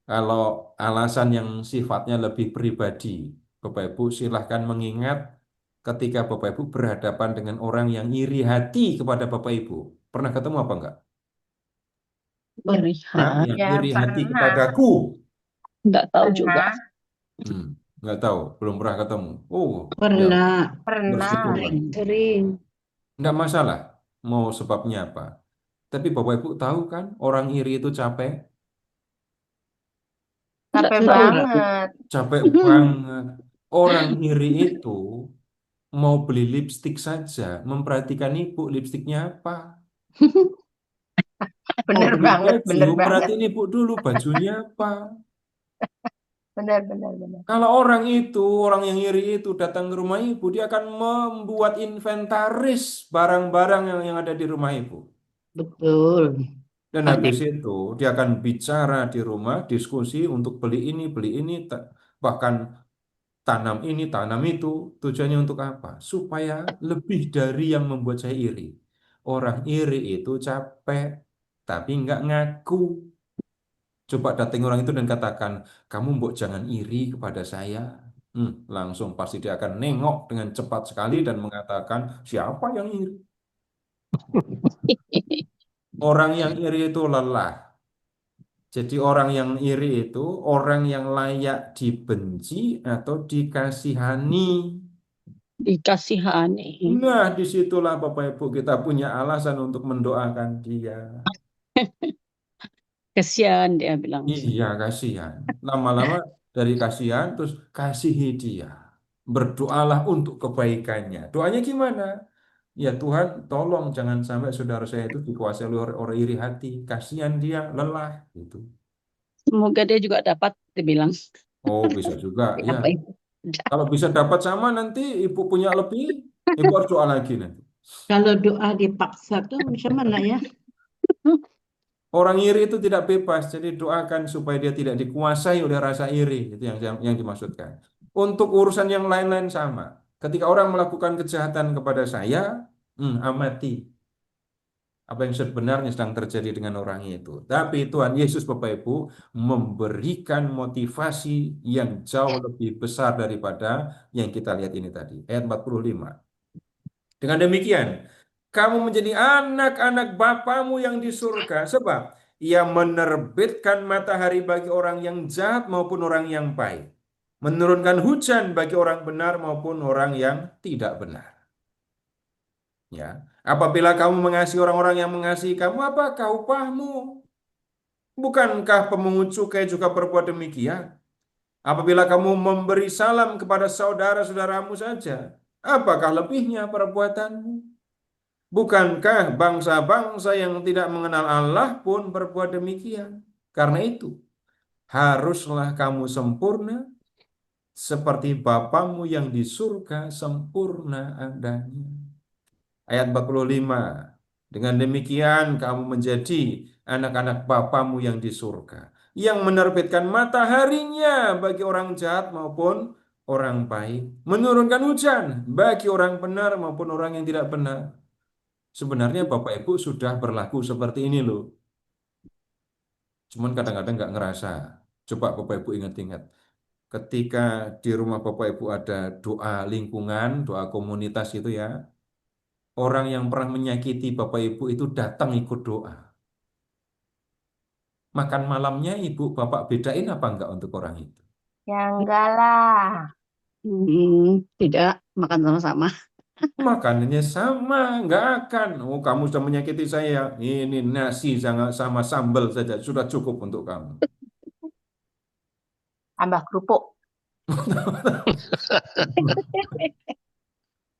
kalau alasan yang sifatnya lebih pribadi, Bapak Ibu silahkan mengingat ketika Bapak Ibu berhadapan dengan orang yang iri hati kepada Bapak Ibu. Pernah ketemu apa enggak? Iri Nah, hati. yang Ya iri hati pernah, kepadaku. Nggak tahu juga. pernah, Nggak tahu, belum pernah ketemu. Oh, ya Pernah. pernah. bersyukurlah. Sering. Nggak masalah, mau sebabnya apa. Tapi Bapak Ibu tahu kan, orang iri itu capek, Tidak Capek tahu. banget. capek banget. Orang iri itu mau beli lipstik saja, memperhatikan ibu lipstiknya apa. Mau Bener beli banget, baju, bener banget. perhatiin ibu dulu bajunya apa. Bener, bener, bener. Kalau orang yang iri itu datang ke rumah ibu, dia akan membuat inventaris barang-barang yang ada di rumah ibu. Betul. Dan habis itu dia akan bicara di rumah, diskusi untuk beli ini, bahkan tanam ini, tanam itu. Tujuannya untuk apa? Supaya lebih dari yang membuat saya iri. Orang iri itu capek, tapi nggak ngaku. Coba datangi orang itu dan katakan, kamu mbok jangan iri kepada saya. Langsung pasti dia akan nengok dengan cepat sekali dan mengatakan, siapa yang iri? Orang yang iri itu lelah. Jadi orang yang iri itu orang yang layak dibenci atau dikasihani. Dikasihani. Nah, disitulah Bapak Ibu kita punya alasan untuk mendoakan dia. Kasihan dia bilang. Iya, kasihan. Lama-lama dari kasihan terus kasihi dia. Berdoalah untuk kebaikannya. Doanya gimana? Ya Tuhan, tolong jangan sampai saudara saya itu dikuasai oleh orang iri hati. Kasihan dia, lelah gitu. Semoga dia juga dapat, dia bilang. Oh, bisa juga ya. Apa itu? Kalau bisa dapat sama nanti ibu punya lebih, ibu harus doa lagi nanti. Kalau doa dipaksa tuh macam mana ya? Orang iri itu tidak bebas, jadi doakan supaya dia tidak dikuasai oleh rasa iri, itu yang dimaksudkan. Untuk urusan yang lain-lain sama. Ketika orang melakukan kejahatan kepada saya, amati apa yang sebenarnya sedang terjadi dengan orang itu. Tapi Tuhan Yesus Bapak Ibu memberikan motivasi yang jauh lebih besar daripada yang kita lihat ini tadi. Ayat 45. Dengan demikian, kamu menjadi anak-anak Bapamu yang di surga, sebab Ia menerbitkan matahari bagi orang yang jahat maupun orang yang baik, menurunkan hujan bagi orang benar maupun orang yang tidak benar. Ya, apabila kamu mengasihi orang-orang yang mengasihi kamu, apakah upahmu? Bukankah pemungut cukai juga berbuat demikian? Apabila kamu memberi salam kepada saudara-saudaramu saja, apakah lebihnya perbuatanmu? Bukankah bangsa-bangsa yang tidak mengenal Allah pun berbuat demikian? Karena itu, haruslah kamu sempurna seperti Bapamu yang di surga sempurna adanya. Ayat 45. Dengan demikian kamu menjadi anak-anak Bapamu yang di surga, yang menerbitkan mataharinya bagi orang jahat maupun orang baik, menurunkan hujan bagi orang benar maupun orang yang tidak benar. Sebenarnya Bapak Ibu sudah berlaku seperti ini loh. Cuman kadang-kadang nggak ngerasa. Coba Bapak Ibu ingat-ingat. Ketika di rumah Bapak Ibu ada doa lingkungan, doa komunitas gitu ya. Orang yang pernah menyakiti Bapak Ibu itu datang ikut doa. Makan malamnya Ibu Bapak bedain apa enggak untuk orang itu? Ya enggak lah. Tidak makan sama-sama. Makanannya sama, nggak akan. Oh, kamu sudah menyakiti saya. Ini nasi sama sambal saja sudah cukup untuk kamu. Tambah kerupuk.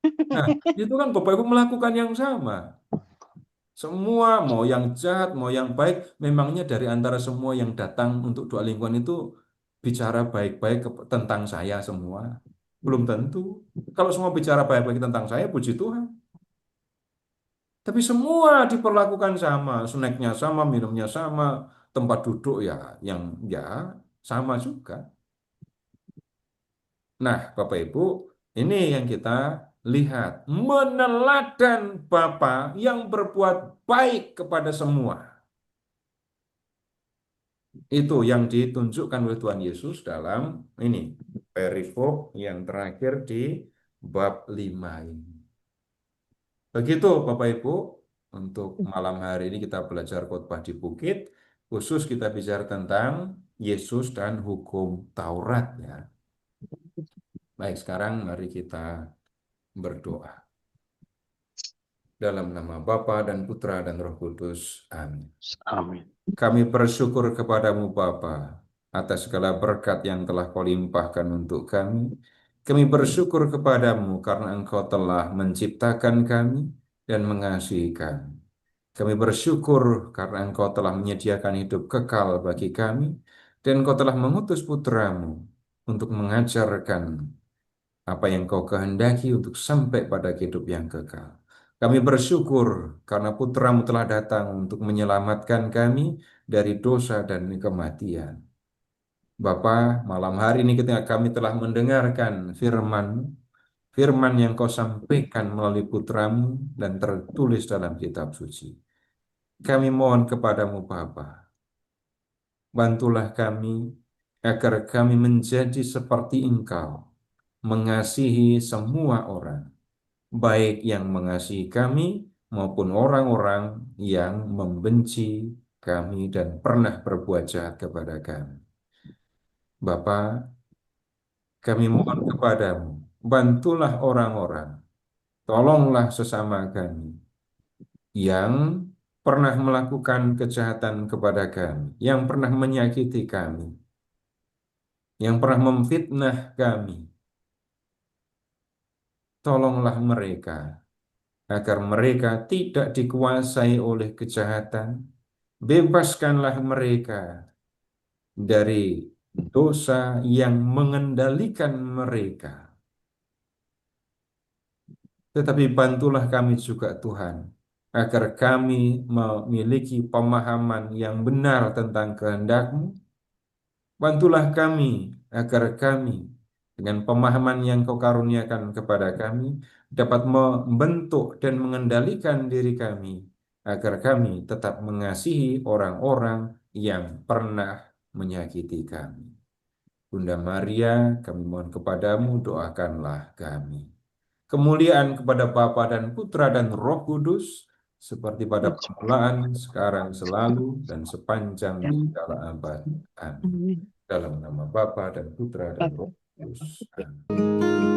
Nah, itu kan Bapak Ibu melakukan yang sama. Semua, mau yang jahat, mau yang baik, memangnya dari antara semua yang datang untuk doa lingkungan itu bicara baik-baik tentang saya semua. Belum tentu. Kalau semua bicara baik-baik tentang saya, puji Tuhan. Tapi semua diperlakukan sama, snacknya sama, minumnya sama, tempat duduk ya, yang ya sama juga. Nah, Bapak Ibu, ini yang kita lihat. Meneladan Bapa yang berbuat baik kepada semua. Itu yang ditunjukkan oleh Tuhan Yesus dalam ini, perikop yang terakhir di bab 5 ini. Begitu Bapak Ibu, untuk malam hari ini kita belajar khotbah di bukit, khusus kita bicara tentang Yesus dan hukum Taurat ya. Baik, sekarang mari kita berdoa. Dalam nama Bapa dan Putra dan Roh Kudus. Amin. Amin. Kami bersyukur kepadamu Bapa atas segala berkat yang telah Kau limpahkan untuk kami. Kami bersyukur kepadamu karena Engkau telah menciptakan kami dan mengasihi kami. Kami bersyukur karena Engkau telah menyediakan hidup kekal bagi kami dan Engkau telah mengutus putramu untuk mengajarkan apa yang Kau kehendaki untuk sampai pada hidup yang kekal. Kami bersyukur karena putramu telah datang untuk menyelamatkan kami dari dosa dan kematian. Bapa, malam hari ini ketika kami telah mendengarkan firman-Mu, firman yang Kau sampaikan melalui putramu dan tertulis dalam kitab suci. Kami mohon kepadamu Bapa, bantulah kami agar kami menjadi seperti Engkau, mengasihi semua orang, baik yang mengasihi kami maupun orang-orang yang membenci kami dan pernah berbuat jahat kepada kami. Bapa, kami mohon kepadamu, bantulah orang-orang, tolonglah sesama kami yang pernah melakukan kejahatan kepada kami, yang pernah menyakiti kami, yang pernah memfitnah kami. Tolonglah mereka agar mereka tidak dikuasai oleh kejahatan. Bebaskanlah mereka dari dosa yang mengendalikan mereka. Tetapi bantulah kami juga Tuhan, agar kami memiliki pemahaman yang benar tentang kehendak-Mu. Bantulah kami agar kami dengan pemahaman yang Kau karuniakan kepada kami dapat membentuk dan mengendalikan diri kami agar kami tetap mengasihi orang-orang yang pernah menyakiti kami. Bunda Maria, kami mohon kepadamu, doakanlah kami. Kemuliaan kepada Bapa dan Putra dan Roh Kudus, seperti pada permulaan, sekarang, selalu, dan sepanjang segala abad. Amin. Amin. Dalam nama Bapa dan Putra dan Roh Kudus. Amin.